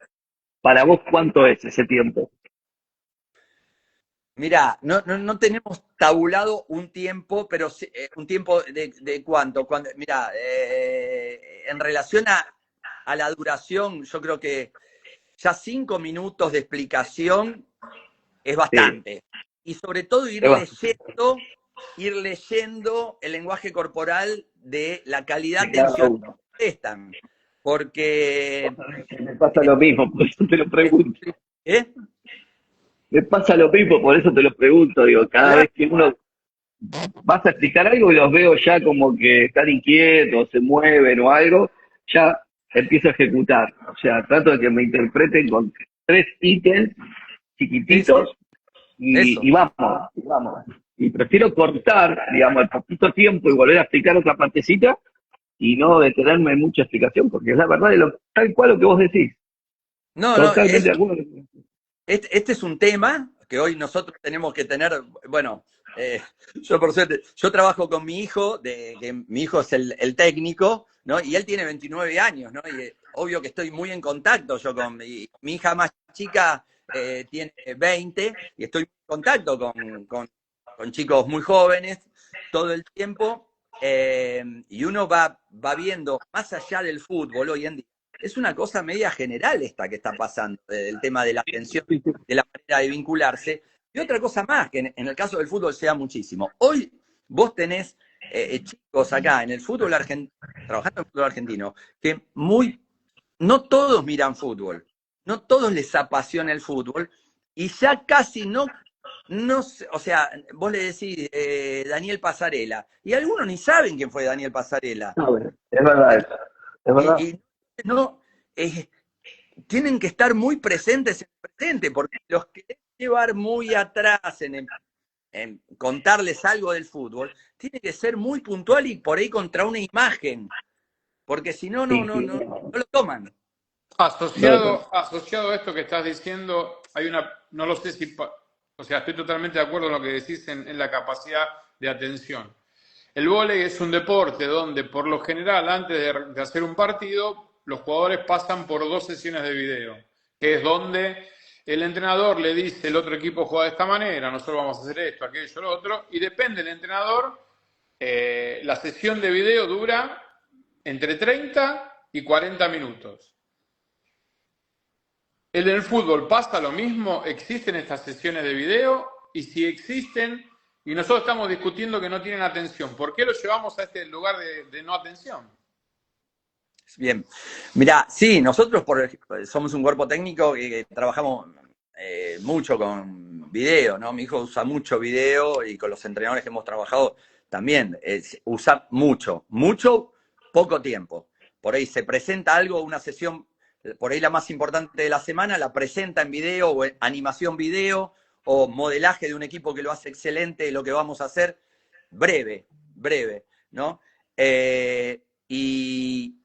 Para vos, ¿cuánto es ese tiempo? Mirá, no tenemos tabulado un tiempo, pero un tiempo de cuánto. Mirá, en relación a la duración, yo creo que ya 5 minutos de explicación es Sí, bastante. Y sobre todo Eva, ir leyendo el lenguaje corporal de la calidad de cada atencional uno. que prestan. Porque... Me pasa lo mismo, por eso te lo pregunto. ¿Eh? Me pasa lo mismo, por eso te lo pregunto. Digo, cada Claro. vez que uno vas a explicar algo y los veo ya como que están inquietos, se mueven o algo, ya empiezo a ejecutar. O sea, trato de que me interpreten con 3 ítems Sí, sí, chiquititos eso. y vamos, y vamos. Y prefiero cortar, digamos, el poquito tiempo y volver a explicar otra partecita y no detenerme en mucha explicación, porque es la verdad de tal cual lo que vos decís. No, Totalmente de acuerdo. este es un tema, que hoy nosotros tenemos que tener, bueno, yo por suerte, yo trabajo con mi hijo, que mi hijo es el técnico, ¿no? Y él tiene 29 años, ¿no? Y obvio que estoy muy en contacto yo con mi hija más chica, tiene 20, y estoy en contacto con chicos muy jóvenes todo el tiempo, y uno va viendo, más allá del fútbol hoy en día, es una cosa media general esta que está pasando, el tema de la atención, de la manera de vincularse. Y otra cosa más, que en el caso del fútbol se da muchísimo. Hoy vos tenés chicos acá en el fútbol argentino, trabajando en el fútbol argentino, que no todos miran fútbol, no todos les apasiona el fútbol, y ya casi no, o sea, vos le decís Daniel Pasarela, y algunos ni saben quién fue Daniel Pasarela. No, es verdad eso, es verdad. Y no, tienen que estar muy presentes en el presente, porque los que llevar muy atrás en contarles algo del fútbol, tiene que ser muy puntual y por ahí contra una imagen, porque si no, no lo toman. Asociado a esto que estás diciendo, no lo sé si, o sea, estoy totalmente de acuerdo en lo que decís en la capacidad de atención. El vóley es un deporte donde, por lo general, antes de hacer un partido, los jugadores pasan por 2 sesiones de video, que es donde el entrenador le dice, el otro equipo juega de esta manera, nosotros vamos a hacer esto, aquello, lo otro, y depende del entrenador, la sesión de video dura entre 30 y 40 minutos. En el fútbol pasa lo mismo, existen estas sesiones de video, y si existen, y nosotros estamos discutiendo que no tienen atención, ¿por qué lo llevamos a este lugar de no atención? Bien, mirá, sí, nosotros somos un cuerpo técnico que trabajamos mucho con video, ¿no? Mi hijo usa mucho video, y con los entrenadores que hemos trabajado también, usa mucho, poco tiempo. Por ahí se presenta algo, una sesión, por ahí la más importante de la semana, la presenta en video, o en animación video, o modelaje de un equipo que lo hace excelente, lo que vamos a hacer, breve, ¿no? Y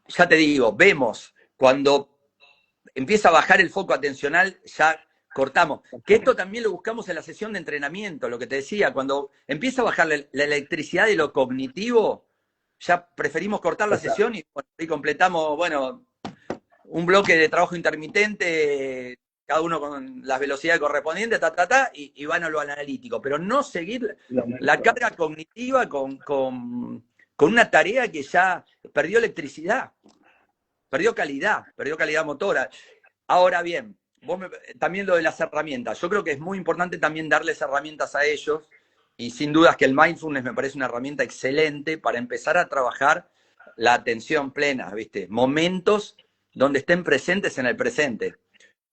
ya te digo, vemos cuando empieza a bajar el foco atencional, ya cortamos. Que esto también lo buscamos en la sesión de entrenamiento, lo que te decía, cuando empieza a bajar la electricidad de lo cognitivo, ya preferimos cortar la sesión y completamos, bueno, un bloque de trabajo intermitente, cada uno con las velocidades correspondientes, y van a lo analítico, pero no seguir la carga cognitiva con una tarea que ya perdió electricidad, perdió calidad motora. Ahora bien, también lo de las herramientas, yo creo que es muy importante también darles herramientas a ellos, y sin dudas que el mindfulness me parece una herramienta excelente para empezar a trabajar la atención plena, ¿viste? Momentos donde estén presentes en el presente.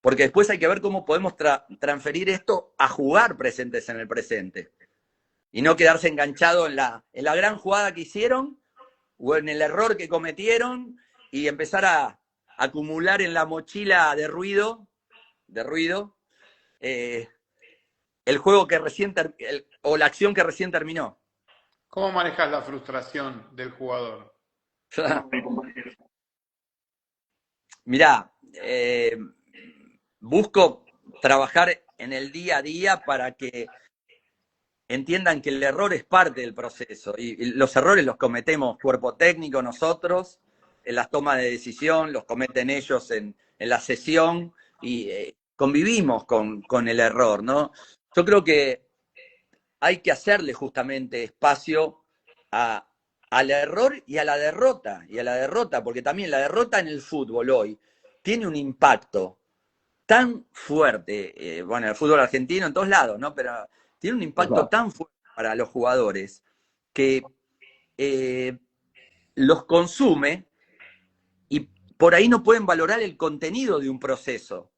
Porque después hay que ver cómo podemos transferir esto a jugar presentes en el presente. Y no quedarse enganchado en la gran jugada que hicieron, o en el error que cometieron, y empezar a acumular en la mochila de ruido, el juego que o la acción que recién terminó. ¿Cómo manejas la frustración del jugador? Mirá, busco trabajar en el día a día para que entiendan que el error es parte del proceso, y los errores los cometemos cuerpo técnico nosotros, en las tomas de decisión, los cometen ellos en la sesión, y convivimos con el error, ¿no? Yo creo que hay que hacerle justamente espacio al error y a la derrota, porque también la derrota en el fútbol hoy tiene un impacto tan fuerte, bueno, en el fútbol argentino en todos lados, ¿no? Pero tiene un impacto tan fuerte para los jugadores que los consume, y por ahí no pueden valorar el contenido de un proceso,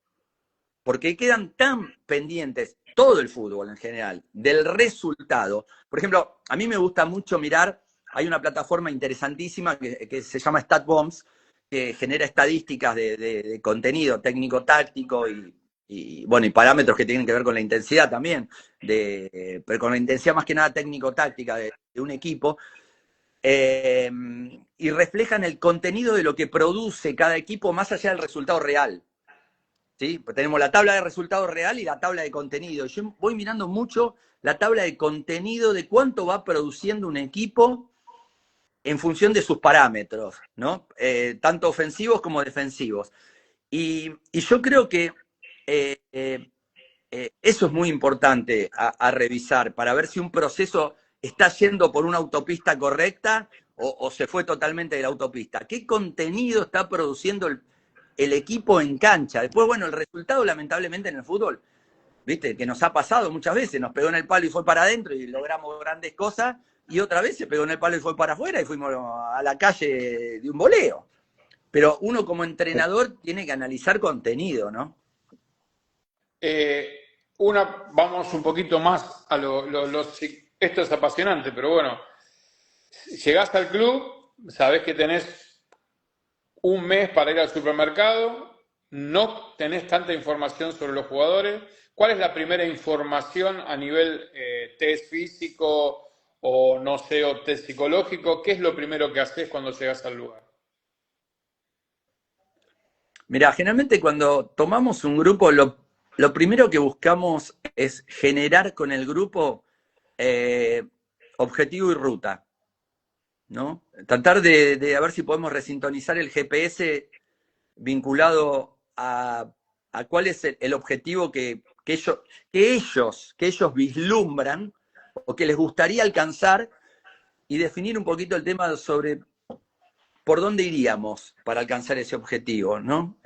porque quedan tan pendientes, todo el fútbol en general, del resultado. Por ejemplo, a mí me gusta mucho mirar, hay una plataforma interesantísima que se llama StatBombs, que genera estadísticas de contenido técnico-táctico y parámetros que tienen que ver con la intensidad también, pero con la intensidad más que nada técnico-táctica de un equipo, y reflejan el contenido de lo que produce cada equipo más allá del resultado real. ¿sí? Pues tenemos la tabla de resultados real y la tabla de contenido. Yo voy mirando mucho la tabla de contenido de cuánto va produciendo un equipo en función de sus parámetros, ¿no? Tanto ofensivos como defensivos. Y yo creo que eso es muy importante a revisar para ver si un proceso está yendo por una autopista correcta o se fue totalmente de la autopista. ¿Qué contenido está produciendo el equipo en cancha? Después, bueno, el resultado lamentablemente en el fútbol, viste, que nos ha pasado muchas veces, nos pegó en el palo y fue para adentro y logramos grandes cosas, y otra vez se pegó en el palo y fue para afuera y fuimos a la calle de un voleo. Pero uno como entrenador tiene que analizar contenido, ¿no? Vamos un poquito más a esto es apasionante, pero bueno, llegás al club, sabés que tenés un mes para ir al supermercado, no tenés tanta información sobre los jugadores. ¿Cuál es la primera información a nivel test físico o no sé, o test psicológico? ¿Qué es lo primero que haces cuando llegas al lugar? Mira, generalmente cuando tomamos un grupo, lo primero que buscamos es generar con el grupo objetivo y ruta, ¿no? Tratar de a ver si podemos resintonizar el GPS vinculado a cuál es el objetivo que ellos vislumbran o que les gustaría alcanzar, y definir un poquito el tema sobre por dónde iríamos para alcanzar ese objetivo, ¿no?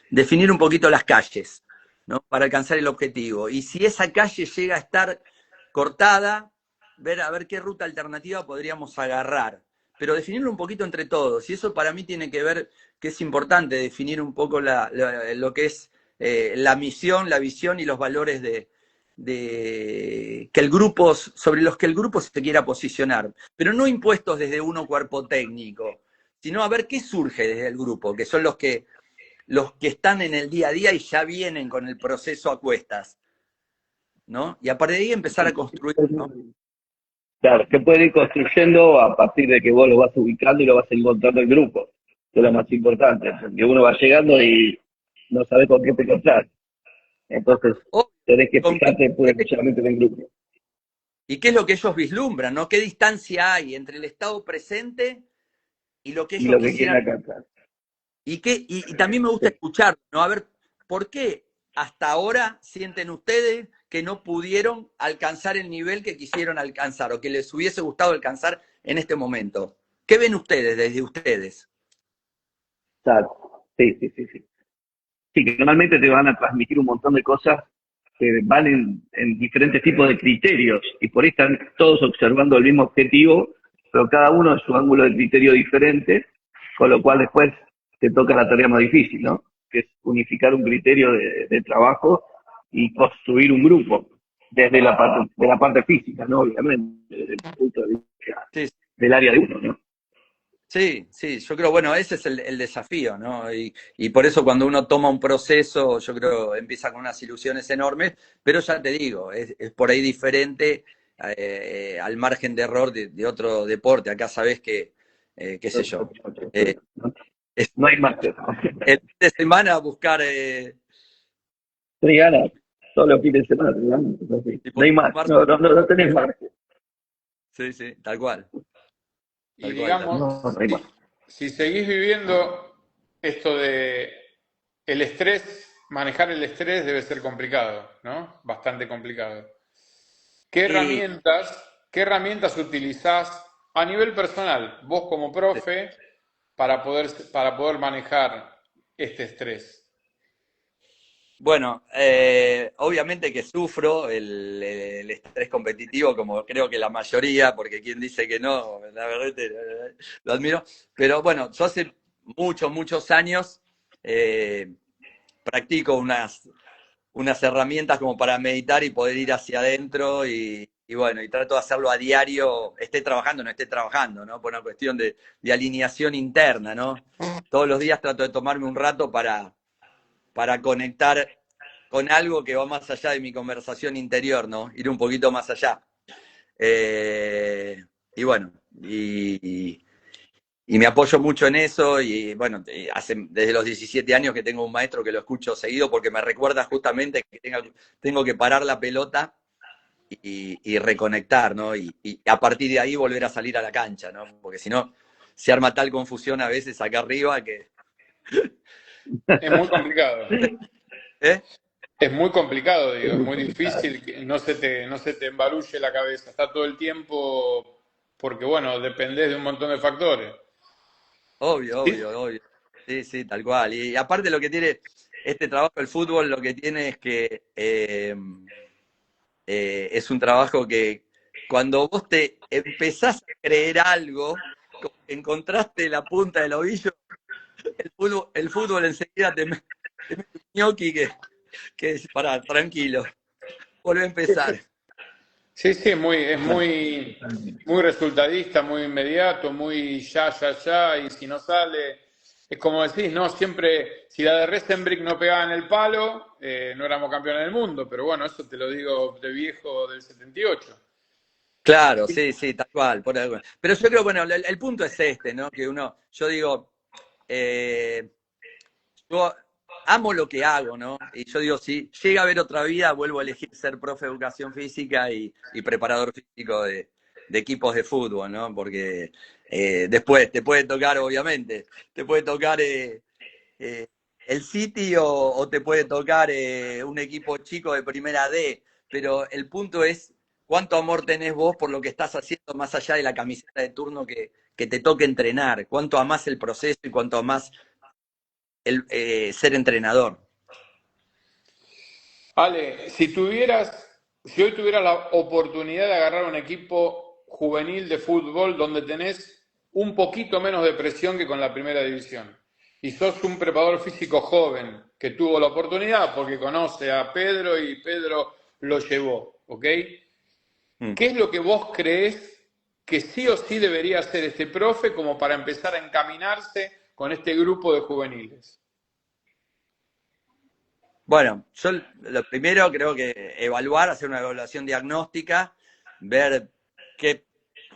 Definir un poquito las calles, ¿no? Para alcanzar el objetivo. Y si esa calle llega a estar cortada, a ver qué ruta alternativa podríamos agarrar. Pero definirlo un poquito entre todos. Y eso para mí tiene que ver, que es importante definir un poco lo que es la misión, la visión y los valores que el grupo, sobre los que el grupo se quiera posicionar, pero no impuestos desde uno cuerpo técnico, sino a ver qué surge desde el grupo, que son los que están en el día a día y ya vienen con el proceso a cuestas, ¿no? Y a partir de ahí empezar a construir, ¿no? Claro, que puede ir construyendo a partir de que vos lo vas ubicando y lo vas encontrando el grupo, que es lo más importante, porque uno va llegando y no sabe con qué te encontrás. Entonces, O tenés que con fijarte pura y exclusivamente en el grupo. ¿Y qué es lo que ellos vislumbran, ¿no? ¿Qué distancia hay entre el estado presente y lo que Y ellos lo que quieren quisieran? alcanzar. Y también me gusta escuchar, ¿no? A ver, ¿por qué hasta ahora sienten ustedes que no pudieron alcanzar el nivel que quisieron alcanzar o que les hubiese gustado alcanzar en este momento? ¿Qué ven ustedes desde ustedes? Exacto. Sí, sí, sí, sí. Sí, que normalmente te van a transmitir un montón de cosas que van en diferentes tipos de criterios y por ahí están todos observando el mismo objetivo, pero cada uno es su ángulo de criterio diferente, con lo cual después te toca la tarea más difícil, ¿no? Que es unificar un criterio de trabajo y construir un grupo desde la parte física, ¿no? Obviamente, desde el punto de vista Sí, del área de uno, ¿no? sí, sí, yo creo, bueno, ese es el desafío, ¿no? Y por eso cuando uno toma un proceso, yo creo, empieza con unas ilusiones enormes, pero ya te digo, es por ahí diferente al margen de error de otro deporte. Acá sabés que, qué sé yo, es No hay más. el fin de semana buscar, Tres ganas, todos los fines de semana, ¿no? tipo, No hay más, tomarse- no tenés más. sí, sí, tal cual, Y tal cual, tal cual. digamos, No hay más. si seguís viviendo esto de el estrés, manejar el estrés debe ser complicado, ¿no? Bastante complicado. ¿Qué Y herramientas, qué herramientas utilizás a nivel personal, vos como sí. profe, para poder manejar este estrés? Bueno, obviamente que sufro el estrés competitivo, como creo que la mayoría, porque quien dice que no, la verdad lo admiro. Pero bueno, yo hace muchos años practico unas herramientas como para meditar y poder ir hacia adentro y bueno, y trato de hacerlo a diario, esté trabajando o no esté trabajando, ¿no? Por una cuestión de alineación interna, ¿no? Todos los días trato de tomarme un rato para conectar con algo que va más allá de mi conversación interior, ¿no? Ir un poquito más allá. Y bueno, y me apoyo mucho en eso y bueno, desde los 17 años que tengo un maestro que lo escucho seguido porque me recuerda justamente que tengo que parar la pelota y reconectar, ¿no? Y a partir de ahí volver a salir a la cancha, ¿no? Porque si no, se arma tal confusión a veces acá arriba que... Es muy complicado. ¿Eh? Es muy complicado, digo, es muy complicado. difícil, que no se te embarulle la cabeza, está todo el tiempo, porque bueno, dependés de un montón de factores. Obvio, Sí, obvio, obvio. Sí, sí, tal cual. Y aparte lo que tiene este trabajo del fútbol, lo que tiene es que es un trabajo que cuando vos te empezás a creer algo, como que encontraste la punta del ovillo, el fútbol enseguida te mete un ñoqui que es, pará, tranquilo, volvé a empezar. sí, sí, Totalmente, muy resultadista, muy inmediato, muy ya, y si no sale, es como decís, ¿no? Siempre, si la de Restenbrick no pegaba en el palo, no éramos campeones del mundo, pero bueno, eso te lo digo de viejo del 78. Claro, sí, sí, tal cual. Pero yo creo, bueno, el punto es este, ¿no? Que yo digo, eh, yo amo lo que hago, ¿no? Y yo digo, si llega a haber otra vida, vuelvo a elegir ser profe de educación física y preparador físico de equipos de fútbol, ¿no? Porque después te puede tocar, obviamente, te puede tocar eh, el City o te puede tocar un equipo chico de primera D, pero el punto es cuánto amor tenés vos por lo que estás haciendo más allá de la camiseta de turno que te toque entrenar, cuánto amás el proceso y cuánto amás ser entrenador. Ale, si hoy tuvieras la oportunidad de agarrar un equipo juvenil de fútbol donde tenés un poquito menos de presión que con la primera división, y sos un preparador físico joven que tuvo la oportunidad porque conoce a Pedro y Pedro lo llevó, ¿ok? Mm. ¿Qué es lo que vos creés que sí o sí debería hacer este profe como para empezar a encaminarse con este grupo de juveniles? Bueno, yo lo primero creo que evaluar, hacer una evaluación diagnóstica, ver qué,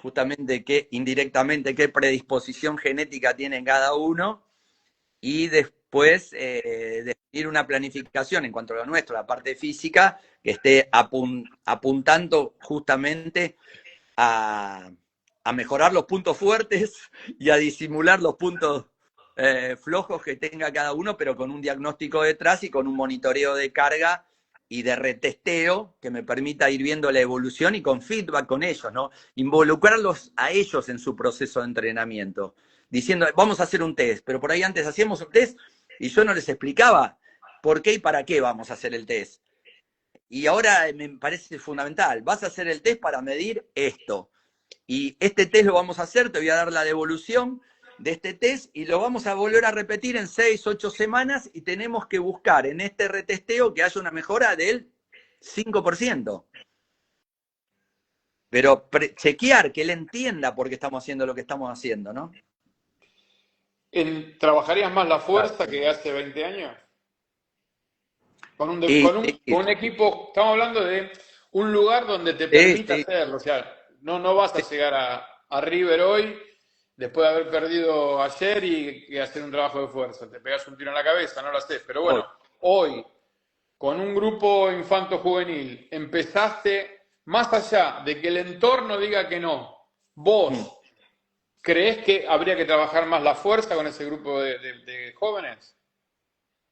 justamente, qué indirectamente, qué predisposición genética tiene cada uno y después definir una planificación en cuanto a lo nuestro, la parte física, que esté apuntando justamente a, a mejorar los puntos fuertes y a disimular los puntos flojos que tenga cada uno, pero con un diagnóstico detrás y con un monitoreo de carga y de retesteo que me permita ir viendo la evolución y con feedback con ellos, ¿no? Involucrarlos a ellos en su proceso de entrenamiento, diciendo, vamos a hacer un test, pero por ahí antes hacíamos un test y yo no les explicaba por qué y para qué vamos a hacer el test. Y ahora me parece fundamental, vas a hacer el test para medir esto. Y este test lo vamos a hacer, te voy a dar la devolución de este test y lo vamos a volver a repetir en 6, 8 semanas y tenemos que buscar en este retesteo que haya una mejora del 5%. Pero chequear que él entienda por qué estamos haciendo lo que estamos haciendo, ¿no? ¿Trabajarías más la fuerza que hace 20 años? Y, Con un equipo, estamos hablando de un lugar donde te sí, permita sí, hacerlo. O sea, no vas a sí, llegar a River hoy después de haber perdido ayer y hacer un trabajo de fuerza. Te pegas un tiro en la cabeza, no lo haces. Pero bueno, hoy, con un grupo infanto-juvenil, empezaste, más allá de que el entorno diga que no, vos, ¿creés que habría que trabajar más la fuerza con ese grupo de jóvenes?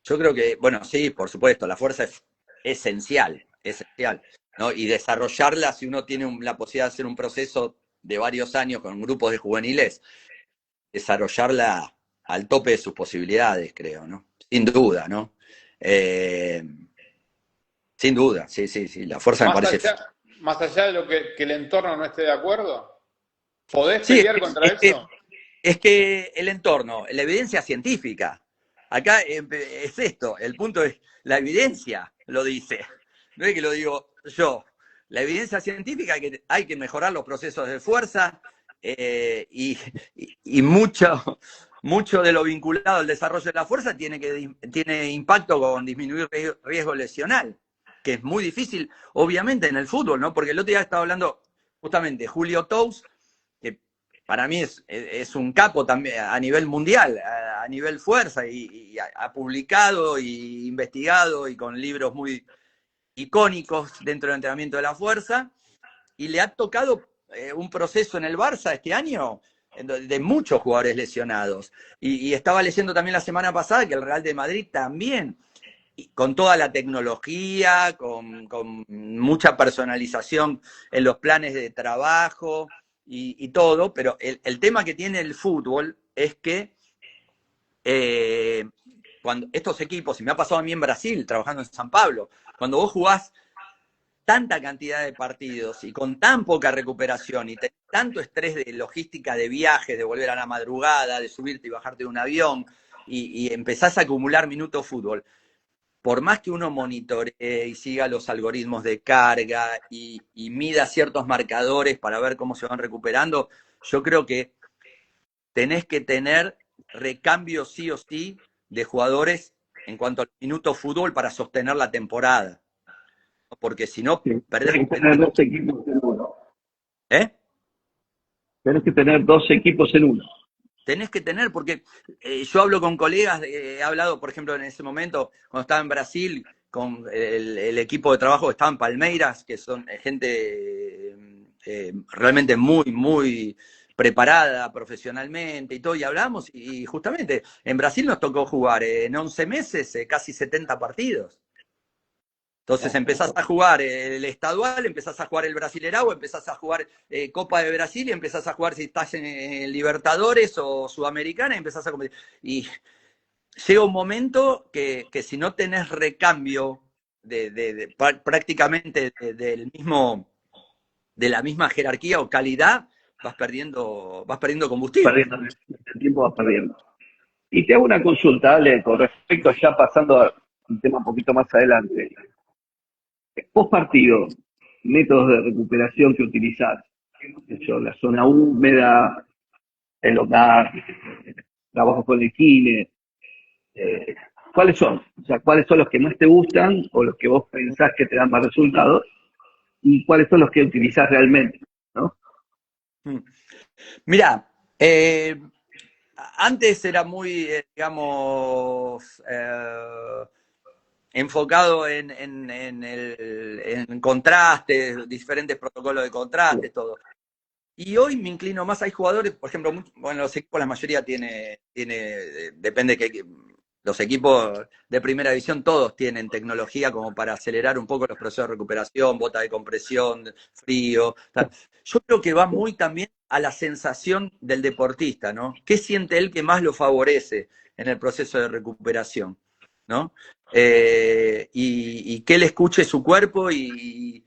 yo creo que, bueno, sí, por supuesto, la fuerza es esencial, esencial, ¿no? Y desarrollarla, si uno tiene la posibilidad de hacer un proceso de varios años con grupos de juveniles, desarrollarla al tope de sus posibilidades, creo, ¿no? Sin duda, ¿no? Eh, sin duda, sí, sí, sí, la fuerza me Más parece... allá, más allá de lo que el entorno no esté de acuerdo, ¿podés Sí, pelear contra eso? es que el entorno, la evidencia científica, acá es esto, el punto es, la evidencia lo dice, no es que lo digo yo, la evidencia científica hay que mejorar los procesos de fuerza y mucho de lo vinculado al desarrollo de la fuerza tiene impacto con disminuir riesgo lesional, que es muy difícil, obviamente, en el fútbol, ¿no? Porque el otro día estaba hablando justamente Julio Tous, que para mí es un capo también a nivel mundial, a nivel fuerza, y ha publicado y investigado y con libros muy icónicos dentro del entrenamiento de la fuerza, y le ha tocado un proceso en el Barça este año de muchos jugadores lesionados. Y estaba leyendo también la semana pasada que el Real de Madrid también, con toda la tecnología, con mucha personalización en los planes de trabajo y todo, pero el tema que tiene el fútbol es que cuando estos equipos, y me ha pasado a mí en Brasil, trabajando en San Pablo, cuando vos jugás tanta cantidad de partidos y con tan poca recuperación y tanto estrés de logística de viajes, de volver a la madrugada, de subirte y bajarte de un avión, y empezás a acumular minutos fútbol, por más que uno monitoree y siga los algoritmos de carga y mida ciertos marcadores para ver cómo se van recuperando, yo creo que tenés que tener recambio sí o sí de jugadores en cuanto al minuto fútbol para sostener la temporada. Porque si no, Sí, perdés. tenés que tener dos equipos en uno. ¿Eh? Tenés que tener dos equipos en uno. Tenés que tener, porque yo hablo con colegas, he hablado, por ejemplo, en ese momento, cuando estaba en Brasil, con el equipo de trabajo que estaba en Palmeiras, que son gente realmente muy, muy preparada profesionalmente y todo, y hablamos, y justamente en Brasil nos tocó jugar en 11 meses casi 70 partidos. Entonces empezás a jugar el estadual, empezás a jugar el Brasilerao, empezás a jugar Copa de Brasil y empezás a jugar si estás en Libertadores o Sudamericana y empezás a competir. Y llega un momento que si no tenés recambio prácticamente del mismo, de la misma jerarquía o calidad, vas perdiendo combustible. Perdiendo, el tiempo vas perdiendo. Y te hago una consulta, Ale, con respecto, ya pasando a un tema un poquito más adelante. Post partido, métodos de recuperación que utilizás, la zona húmeda, el hogar, trabajo con el kine, ¿cuáles son? O sea, ¿cuáles son los que más te gustan o los que vos pensás que te dan más resultados? ¿Y cuáles son los que utilizás realmente? ¿No? Mira, antes era muy, digamos, enfocado en contrastes, diferentes protocolos de contrastes, todo. Y hoy me inclino más, hay jugadores, por ejemplo, bueno, los equipos, la mayoría depende que los equipos de primera división todos tienen tecnología como para acelerar un poco los procesos de recuperación, bota de compresión, frío. Tal. Yo creo que va muy también a la sensación del deportista, ¿no? ¿Qué siente él que más lo favorece en el proceso de recuperación? ¿No? Y que él escuche su cuerpo y,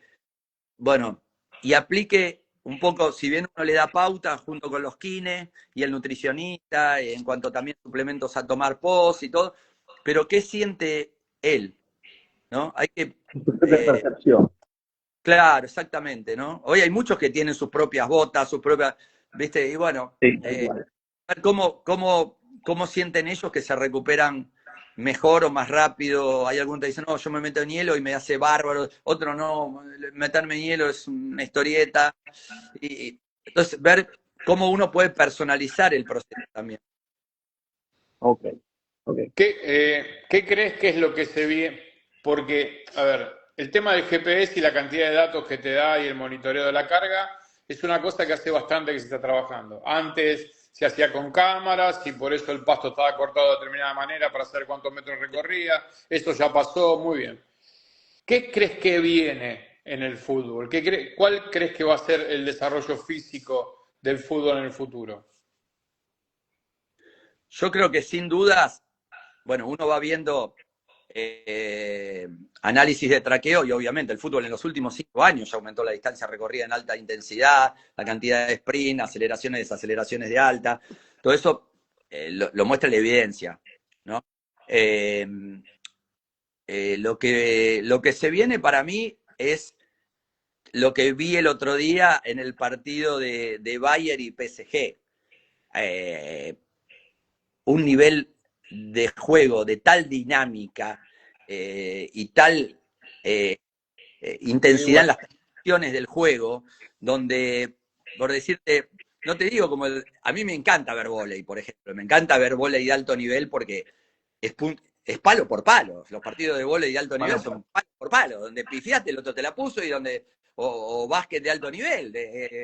bueno, y aplique un poco, si bien uno le da pauta junto con los kines y el nutricionista, en cuanto también suplementos a tomar post y todo, pero ¿qué siente él? ¿No? Hay que... percepción. Claro, exactamente, ¿no? Hoy hay muchos que tienen sus propias botas, sus propias, ¿viste? Y bueno, Sí, ver cómo sienten ellos que se recuperan mejor o más rápido. Hay algunos que dicen, no, yo me meto en hielo y me hace bárbaro. Otro no, meterme en hielo es una historieta. Y entonces, ver cómo uno puede personalizar el proceso también. ok, ok. ¿Qué crees que es lo que se viene? Porque, a ver, el tema del GPS y la cantidad de datos que te da y el monitoreo de la carga es una cosa que hace bastante que se está trabajando. Antes se hacía con cámaras y por eso el pasto estaba cortado de determinada manera para saber cuántos metros recorría. Eso ya pasó, muy bien. ¿Qué crees que viene en el fútbol? ¿Cuál crees que va a ser el desarrollo físico del fútbol en el futuro? Yo creo que sin dudas, bueno, uno va viendo análisis de traqueo y obviamente el fútbol en los últimos 5 años ya aumentó la distancia recorrida en alta intensidad, la cantidad de sprint, aceleraciones, desaceleraciones de alta, todo eso lo muestra la evidencia, ¿no? Lo que se viene para mí es lo que vi el otro día en el partido de Bayern y PSG. Un nivel de juego, de tal dinámica y tal intensidad en las acciones del juego, donde, por decirte, no te digo como a mí me encanta ver vóley, por ejemplo, me encanta ver vóley de alto nivel porque es palo por palo. Los partidos de vóley de alto nivel son palo por palo, donde pifiaste, el otro te la puso y donde o básquet de alto nivel.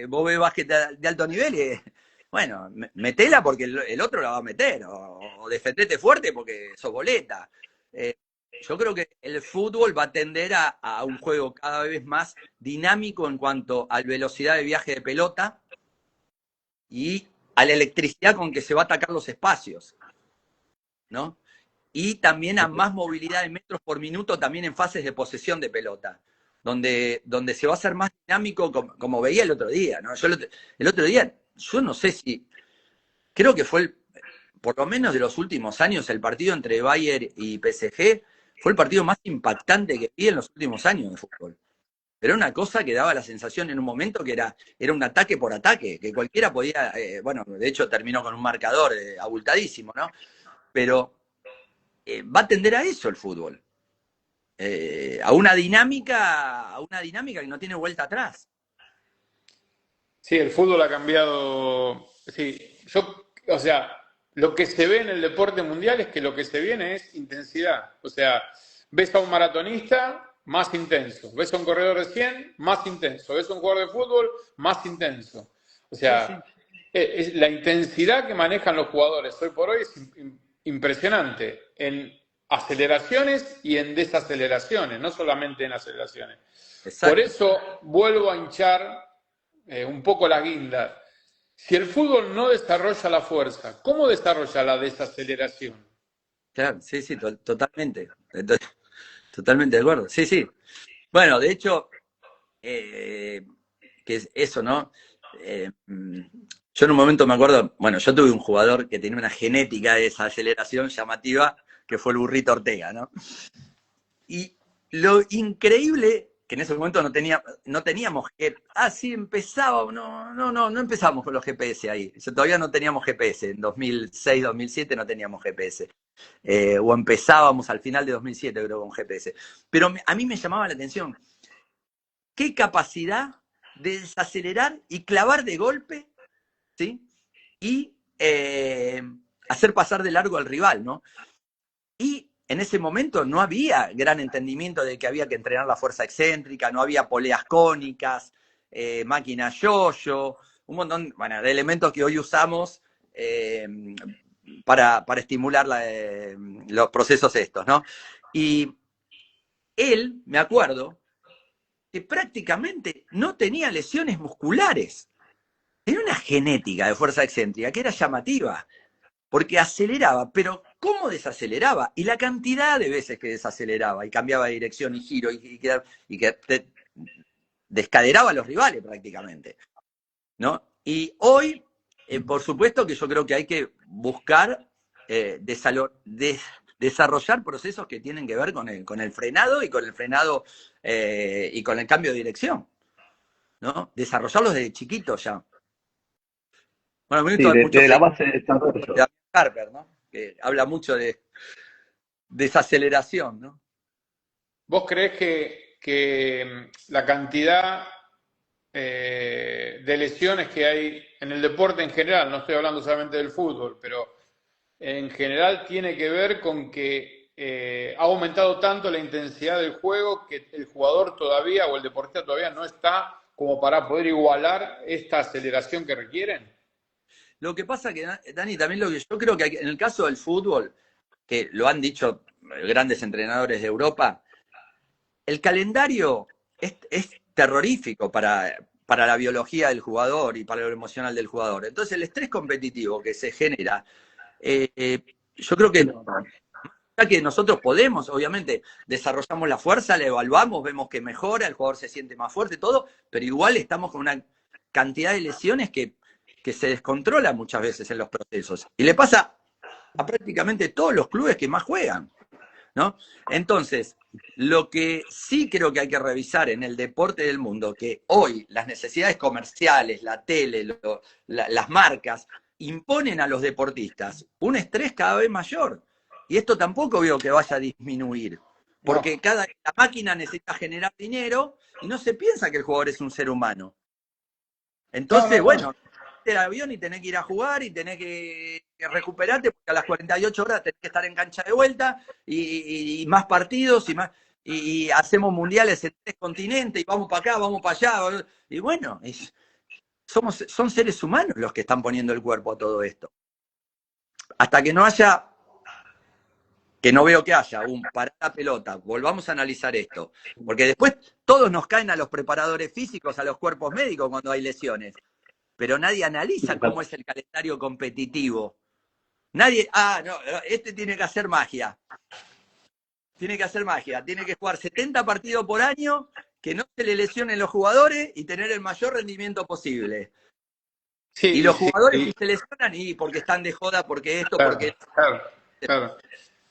Vos ves básquet de alto nivel y bueno, metela porque el otro la va a meter, o defendete fuerte porque sos boleta. Yo creo que el fútbol va a tender a un juego cada vez más dinámico en cuanto a velocidad de viaje de pelota y a la electricidad con que se va a atacar los espacios, ¿no? Y también a más movilidad de metros por minuto también en fases de posesión de pelota, donde se va a hacer más dinámico, como veía el otro día, ¿no? Yo el otro día, yo no sé si, creo que fue, por lo menos de los últimos años, el partido entre Bayern y PSG fue el partido más impactante que vi en los últimos años de fútbol. Era una cosa que daba la sensación en un momento que era un ataque por ataque, que cualquiera podía, bueno, de hecho terminó con un marcador abultadísimo, ¿no? Pero va a tender a eso el fútbol. A una dinámica que no tiene vuelta atrás. Sí, el fútbol ha cambiado. Sí, o sea, lo que se ve en el deporte mundial es que lo que se viene es intensidad. O sea, ves a un maratonista más intenso, ves a un corredor de 100 más intenso, ves a un jugador de fútbol más intenso. O sea, es la intensidad que manejan los jugadores hoy por hoy es impresionante en aceleraciones y en desaceleraciones, no solamente en aceleraciones. Exacto. Por eso vuelvo a hinchar un poco la guinda. Si el fútbol no desarrolla la fuerza, ¿cómo desarrolla la desaceleración? Claro, sí, totalmente. Totalmente de acuerdo. Sí, sí. Bueno, de hecho, que es eso, ¿no? Yo en un momento me acuerdo, bueno, yo tuve un jugador que tenía una genética de desaceleración llamativa, que fue el Burrito Ortega, ¿no? Y lo increíble, que en ese momento no teníamos sí empezábamos, no empezamos con los GPS ahí. Todavía no teníamos GPS, en 2006, 2007 no teníamos GPS. O empezábamos al final de 2007, creo, con GPS. Pero a mí me llamaba la atención, qué capacidad de desacelerar y clavar de golpe, ¿sí? Y hacer pasar de largo al rival, ¿no? Y en ese momento no había gran entendimiento de que había que entrenar la fuerza excéntrica, no había poleas cónicas, máquina yo-yo, un montón, bueno, de elementos que hoy usamos para estimular los procesos estos, ¿no? Y él, me acuerdo, que prácticamente no tenía lesiones musculares. Tenía una genética de fuerza excéntrica que era llamativa, porque aceleraba, pero ¿cómo desaceleraba? Y la cantidad de veces que desaceleraba y cambiaba de dirección y giro y que descaderaba a los rivales prácticamente, ¿no? Y hoy, por supuesto que yo creo que hay que buscar desarrollar procesos que tienen que ver con el frenado y con el frenado y con el cambio de dirección, ¿no? Desarrollarlos desde chiquitos ya. Bueno, me gusta mucho desde la base de desarrollo. de Harper, ¿no? Que habla mucho de desaceleración, ¿no? ¿Vos creés que la cantidad de lesiones que hay en el deporte en general, no estoy hablando solamente del fútbol, pero en general tiene que ver con que ha aumentado tanto la intensidad del juego que el jugador todavía o el deportista todavía no está como para poder igualar esta aceleración que requieren? Lo que pasa que, Dani, también lo que yo creo que en el caso del fútbol, que lo han dicho grandes entrenadores de Europa, el calendario es terrorífico para la biología del jugador y para lo emocional del jugador. Entonces el estrés competitivo que se genera, yo creo que nosotros podemos, obviamente, desarrollamos la fuerza, la evaluamos, vemos que mejora, el jugador se siente más fuerte, todo, pero igual estamos con una cantidad de lesiones que se descontrola muchas veces en los procesos. Y le pasa a prácticamente todos los clubes que más juegan, ¿no? Entonces, lo que sí creo que hay que revisar en el deporte del mundo, que hoy las necesidades comerciales, la tele, las marcas, imponen a los deportistas un estrés cada vez mayor. Y esto tampoco veo que vaya a disminuir, porque la máquina necesita generar dinero y no se piensa que el jugador es un ser humano. Entonces, bueno, subiste al avión y tenés que ir a jugar y tenés que recuperarte porque a las 48 horas tenés que estar en cancha de vuelta y más partidos y hacemos mundiales en 3 continentes y vamos para acá, vamos para allá. Y bueno, son seres humanos los que están poniendo el cuerpo a todo esto. Hasta que no haya, que no veo que haya, parar la pelota, volvamos a analizar esto. Porque después todos nos caen a los preparadores físicos, a los cuerpos médicos cuando hay lesiones. Pero nadie analiza cómo es el calendario competitivo. Nadie, no, este tiene que hacer magia. Tiene que hacer magia. Tiene que jugar 70 partidos por año, que no se le lesionen los jugadores y tener el mayor rendimiento posible. Sí, y los jugadores si se lesionan y porque están de joda, porque esto, claro, porque... Claro.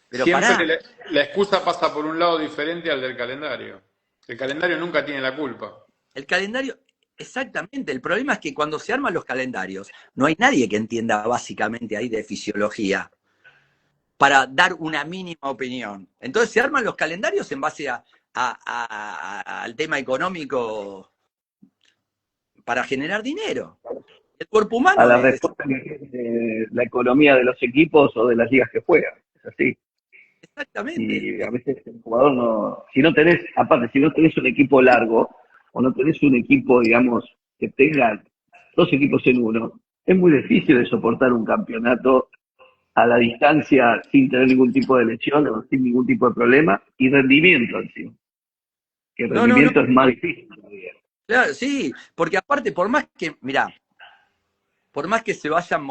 Pero Siempre la excusa pasa por un lado diferente al del calendario. El calendario nunca tiene la culpa. El calendario, exactamente. El problema es que cuando se arman los calendarios, no hay nadie que entienda básicamente ahí de fisiología para dar una mínima opinión. Entonces se arman los calendarios en base al tema económico para generar dinero. El cuerpo humano... A la respuesta que es la economía de los equipos o de las ligas que juegan. Es así. Exactamente. Y a veces el jugador no... Si no tenés un equipo largo o no tenés un equipo, digamos, que tenga 2 equipos en uno, es muy difícil de soportar un campeonato a la distancia sin tener ningún tipo de lesión o sin ningún tipo de problema y rendimiento encima. Que el rendimiento es más difícil todavía. Claro, sí, porque aparte, por más que se vayan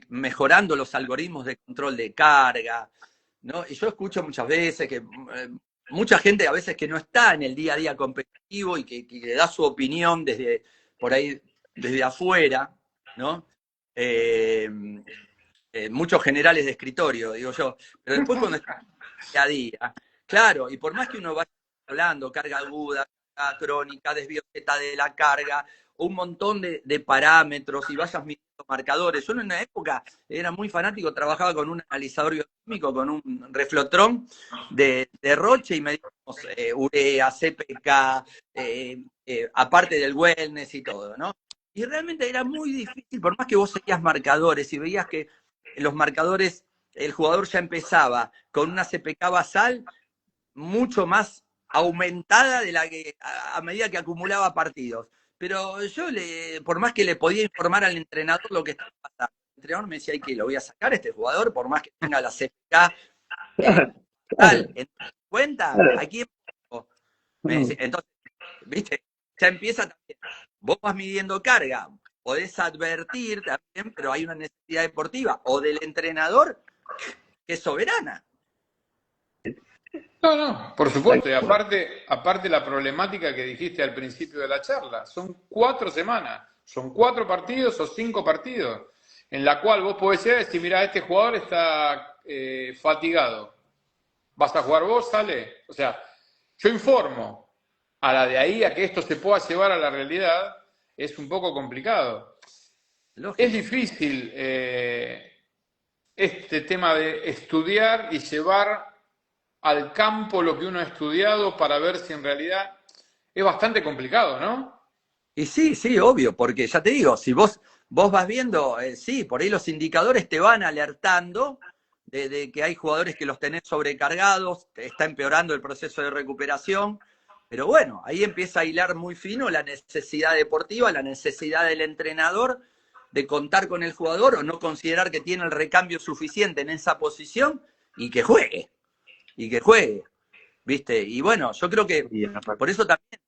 mejorando los algoritmos de control de carga, ¿no? Y yo escucho muchas veces que mucha gente a veces que no está en el día a día competitivo y que le da su opinión desde por ahí, desde afuera, ¿no? Muchos generales de escritorio, digo yo, pero después cuando está día a día, claro, y por más que uno vaya hablando, carga aguda, carga crónica, desvío zeta de la carga, un montón de parámetros y vayas midiendo marcadores. Yo en una época era muy fanático, trabajaba con un analizador bioquímico, con un reflotrón de Roche y medíamos urea, CPK, aparte del wellness y todo, ¿no? Y realmente era muy difícil, por más que vos seguías marcadores y veías que los marcadores, el jugador ya empezaba con una CPK basal mucho más aumentada de la que a medida que acumulaba partidos. Pero yo, por más que le podía informar al entrenador lo que estaba pasando, el entrenador me decía, que lo voy a sacar a este jugador, por más que tenga la CPK en cuenta, aquí entonces, viste, ya empieza también. Vos vas midiendo carga, podés advertir también, pero hay una necesidad deportiva o del entrenador que es soberana. No, por supuesto. Y aparte la problemática que dijiste al principio de la charla, son 4 semanas, son 4 partidos o 5 partidos, en la cual vos podés decir, mira, este jugador está fatigado. ¿Vas a jugar vos? Sale. O sea, yo informo. A la de ahí a que esto se pueda llevar a la realidad es un poco complicado. Lógico. Es difícil este tema de estudiar y llevar al campo lo que uno ha estudiado para ver si en realidad es bastante complicado, ¿no? Y sí, obvio, porque ya te digo, si vos vas viendo, sí, por ahí los indicadores te van alertando de que hay jugadores que los tenés sobrecargados, te está empeorando el proceso de recuperación, pero bueno, ahí empieza a hilar muy fino la necesidad deportiva, la necesidad del entrenador de contar con el jugador o no considerar que tiene el recambio suficiente en esa posición y que juegue, ¿viste? Y bueno, yo creo que por eso también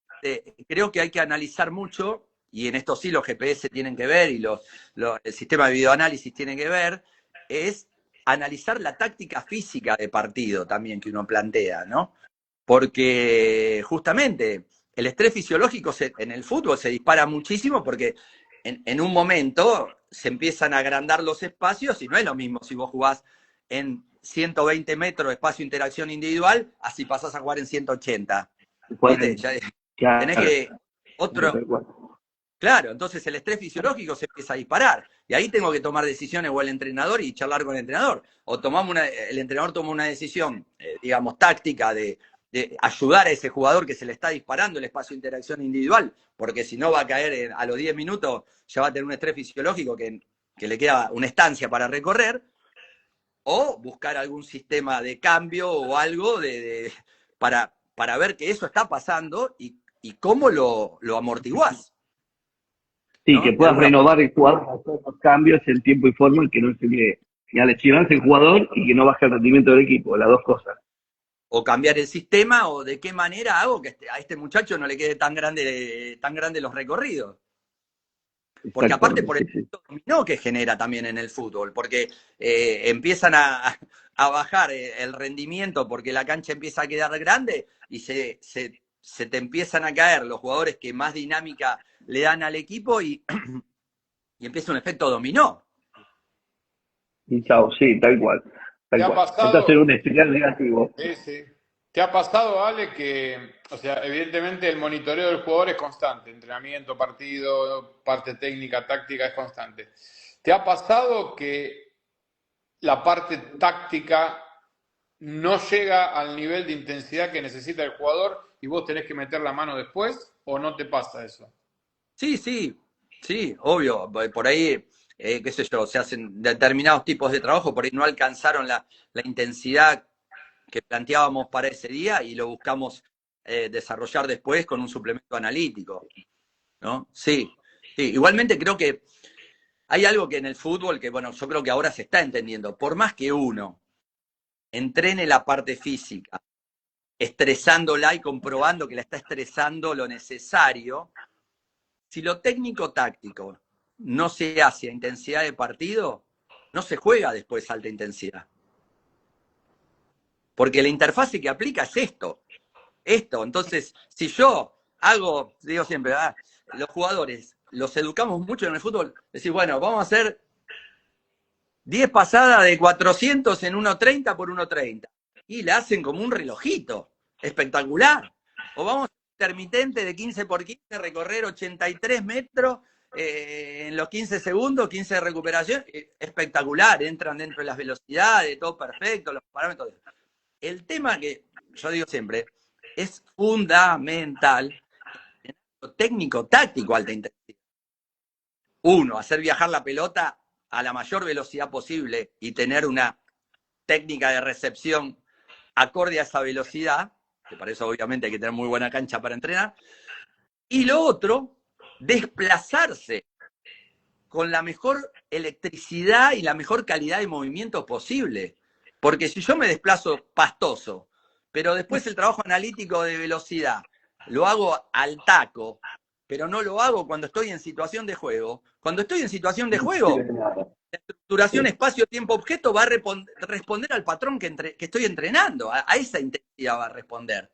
creo que hay que analizar mucho, y en esto sí los GPS tienen que ver y el sistema de videoanálisis tiene que ver, es analizar la táctica física de partido también que uno plantea, ¿no? Porque justamente el estrés fisiológico en el fútbol se dispara muchísimo porque en un momento se empiezan a agrandar los espacios y no es lo mismo si vos jugás en 120 metros de espacio de interacción individual, así pasás a jugar en 180. ¿Viste? Tenés que Claro, entonces el estrés fisiológico se empieza a disparar. Y ahí tengo que tomar decisiones o el entrenador y charlar con el entrenador. O el entrenador toma una decisión, digamos, táctica de de ayudar a ese jugador que se le está disparando el espacio de interacción individual, porque si no va a caer a los 10 minutos, ya va a tener un estrés fisiológico que le queda una estancia para recorrer, o buscar algún sistema de cambio o algo para ver que eso está pasando y cómo lo amortiguás. Sí, ¿no? que puedas renovar el jugador, hacer los cambios en tiempo y forma, que no se quede ni a lesionarse el jugador y que no baje el rendimiento del equipo, las dos cosas. O cambiar el sistema, o de qué manera hago que a este muchacho no le quede tan grande los recorridos. Porque aparte por el efecto dominó que genera también en el fútbol, porque empiezan a bajar el rendimiento porque la cancha empieza a quedar grande y se te empiezan a caer los jugadores que más dinámica le dan al equipo y empieza un efecto dominó. Y chao, sí, tal cual. ¿Te ha pasado? Entonces un espiral negativo. Sí, sí. ¿Te ha pasado, Ale, que, o sea, evidentemente el monitoreo del jugador es constante, entrenamiento, partido, parte técnica, táctica es constante? ¿Te ha pasado que la parte táctica no llega al nivel de intensidad que necesita el jugador y vos tenés que meter la mano después, o no te pasa eso? Sí, obvio. Por ahí, qué sé yo, se hacen determinados tipos de trabajo, por ahí no alcanzaron la intensidad que planteábamos para ese día y lo buscamos desarrollar después con un suplemento analítico, ¿no? Sí. Igualmente creo que hay algo que en el fútbol que, bueno, yo creo que ahora se está entendiendo. Por más que uno entrene la parte física, estresándola y comprobando que la está estresando lo necesario, si lo técnico-táctico no se hace a intensidad de partido, no se juega después alta intensidad. Porque la interfase que aplica es esto. Entonces, si yo hago, digo siempre, los jugadores los educamos mucho en el fútbol, decir, bueno, vamos a hacer 10 pasadas de 400 en 1.30 por 1.30. Y la hacen como un relojito, espectacular. O vamos a hacer intermitente de 15 por 15, recorrer 83 metros en los 15 segundos, 15 de recuperación, espectacular, entran dentro de las velocidades, todo perfecto, los parámetros. El tema que yo digo siempre es fundamental en lo técnico-táctico alta intensidad. Uno, hacer viajar la pelota a la mayor velocidad posible y tener una técnica de recepción acorde a esa velocidad, que para eso obviamente hay que tener muy buena cancha para entrenar. Y lo otro, desplazarse con la mejor electricidad y la mejor calidad de movimiento posible. Porque si yo me desplazo pastoso, pero después el trabajo analítico de velocidad lo hago al taco, pero no lo hago cuando estoy en situación de juego. Cuando estoy en situación de juego, la estructuración espacio-tiempo-objeto va a responder al patrón que estoy entrenando. A esa intensidad va a responder.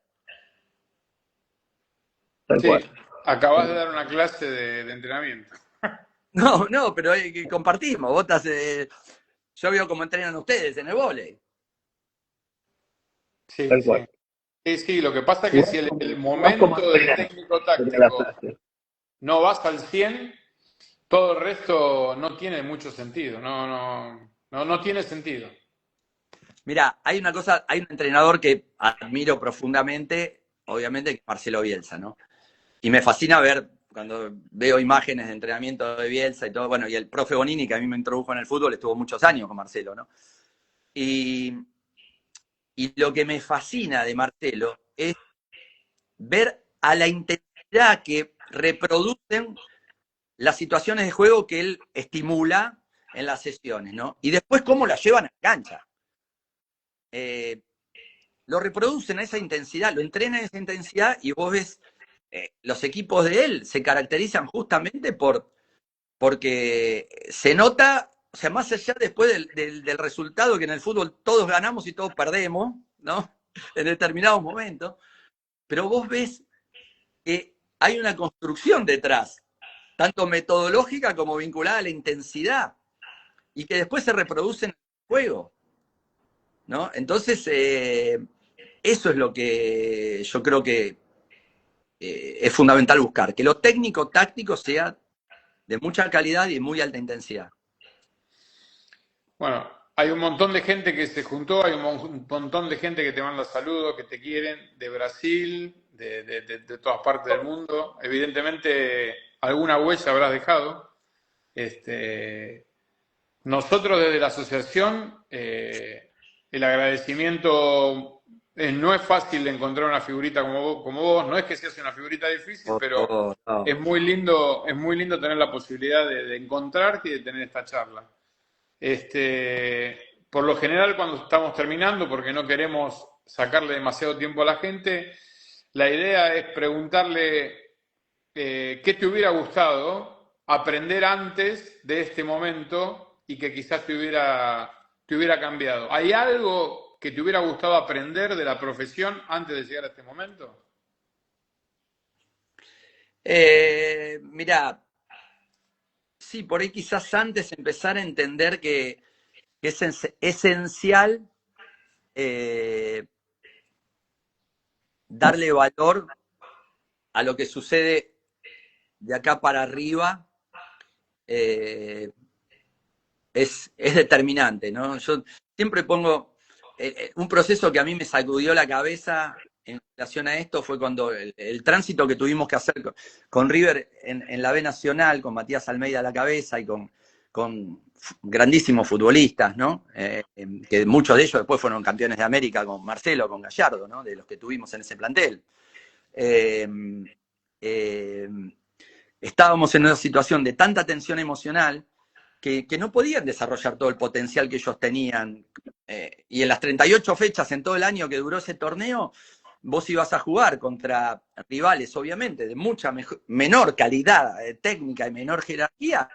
Sí, acabas de dar una clase de entrenamiento. No, pero compartimos. Vos estás, yo veo cómo entrenan ustedes en el vóley. Sí, sí. Sí, lo que pasa es que si el momento del técnico táctico no vas al 100, todo el resto no tiene mucho sentido, no tiene sentido. Mira, hay un entrenador que admiro profundamente, obviamente, que es Marcelo Bielsa, ¿no? Y me fascina ver, cuando veo imágenes de entrenamiento de Bielsa y todo, bueno, y el profe Bonini, que a mí me introdujo en el fútbol, estuvo muchos años con Marcelo, ¿no? Y lo que me fascina de Marcelo es ver a la intensidad que reproducen las situaciones de juego que él estimula en las sesiones, ¿no? Y después cómo las llevan a la cancha. Lo reproducen a esa intensidad, lo entrenan a esa intensidad y vos ves, los equipos de él se caracterizan justamente porque se nota, o sea, más allá después del resultado, que en el fútbol todos ganamos y todos perdemos, ¿no? En determinados momentos, pero vos ves que hay una construcción detrás, tanto metodológica como vinculada a la intensidad, y que después se reproduce en el juego, ¿no? Entonces, eso es lo que yo creo que es fundamental buscar, que lo técnico-táctico sea de mucha calidad y de muy alta intensidad. Bueno, hay un montón de gente que se juntó, hay un montón de gente que te manda saludos, que te quieren, de Brasil, de todas partes del mundo. Evidentemente, alguna huella habrás dejado. Nosotros desde la asociación, el agradecimiento no es fácil encontrar una figurita como vos, no es que seas una figurita difícil, pero No. es muy lindo tener la posibilidad de encontrarte y de tener esta charla. Por lo general, cuando estamos terminando, porque no queremos sacarle demasiado tiempo a la gente, la idea es preguntarle qué te hubiera gustado aprender antes de este momento y que quizás te hubiera cambiado. ¿Hay algo que te hubiera gustado aprender de la profesión antes de llegar a este momento? Mirá, sí, por ahí quizás antes empezar a entender que es esencial darle valor a lo que sucede de acá para arriba. Es determinante, ¿no? Yo siempre pongo un proceso que a mí me sacudió la cabeza en relación a esto fue cuando el tránsito que tuvimos que hacer con River en la B Nacional, con Matías Almeida a la cabeza y con grandísimos futbolistas, ¿no? Que muchos de ellos después fueron campeones de América con Marcelo, con Gallardo, ¿no? De los que tuvimos en ese plantel. Estábamos en una situación de tanta tensión emocional que no podían desarrollar todo el potencial que ellos tenían. Y en las 38 fechas en todo el año que duró ese torneo, vos ibas a jugar contra rivales, obviamente, de mucha menor calidad técnica y menor jerarquía,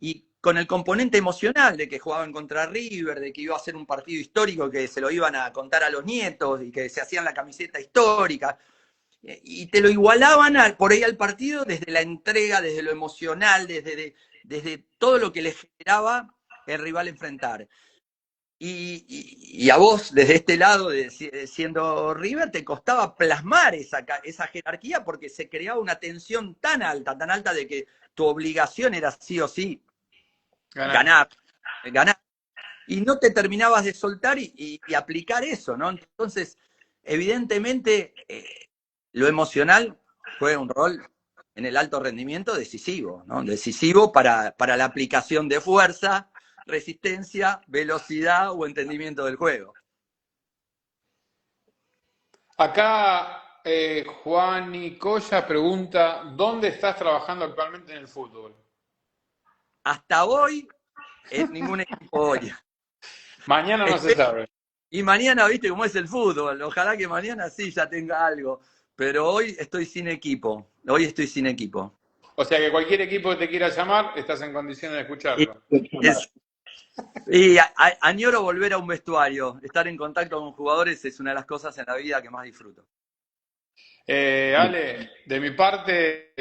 y con el componente emocional de que jugaban contra River, de que iba a ser un partido histórico que se lo iban a contar a los nietos y que se hacían la camiseta histórica. Y te lo igualaban por ahí al partido desde la entrega, desde lo emocional, desde todo lo que les generaba el rival enfrentar. Y a vos, desde este lado, siendo River, te costaba plasmar esa jerarquía porque se creaba una tensión tan alta de que tu obligación era sí o sí ganar. Y no te terminabas de soltar y aplicar eso, ¿no? Entonces, evidentemente, lo emocional juega un rol en el alto rendimiento decisivo, ¿no? Decisivo para la aplicación de fuerza, resistencia, velocidad o entendimiento del juego. Acá Juan Nicoya pregunta, ¿dónde estás trabajando actualmente en el fútbol? Hasta hoy, en ningún equipo hoy. Mañana no se sabe. Y mañana, viste cómo es el fútbol, ojalá que mañana sí ya tenga algo, pero hoy estoy sin equipo, O sea que cualquier equipo que te quiera llamar, estás en condiciones de escucharlo. Y añoro volver a un vestuario, estar en contacto con jugadores es una de las cosas en la vida que más disfruto. Ale, de mi parte,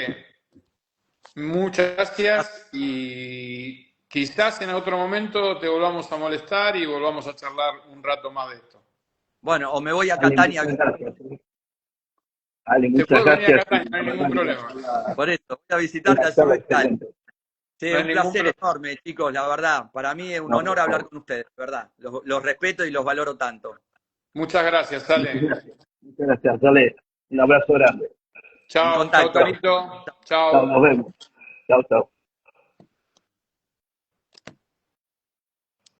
muchas gracias y quizás en otro momento te volvamos a molestar y volvamos a charlar un rato más de esto. Bueno, o me voy a Catania. Ale, Te muchas puedo venir a gracias. Catania, no hay ningún problema. Por eso, voy a visitarte al Una sur. Sí, No hay un ningún placer problema. enorme, chicos, la verdad. Para mí es un No, honor por hablar favor. con ustedes, de verdad. Los respeto y los valoro tanto. Muchas gracias, Ale. Muchas gracias, Ale. Un abrazo grande. Chao, chao, contacto. Tonito. Chao, nos Chao. vemos. Chao, chao.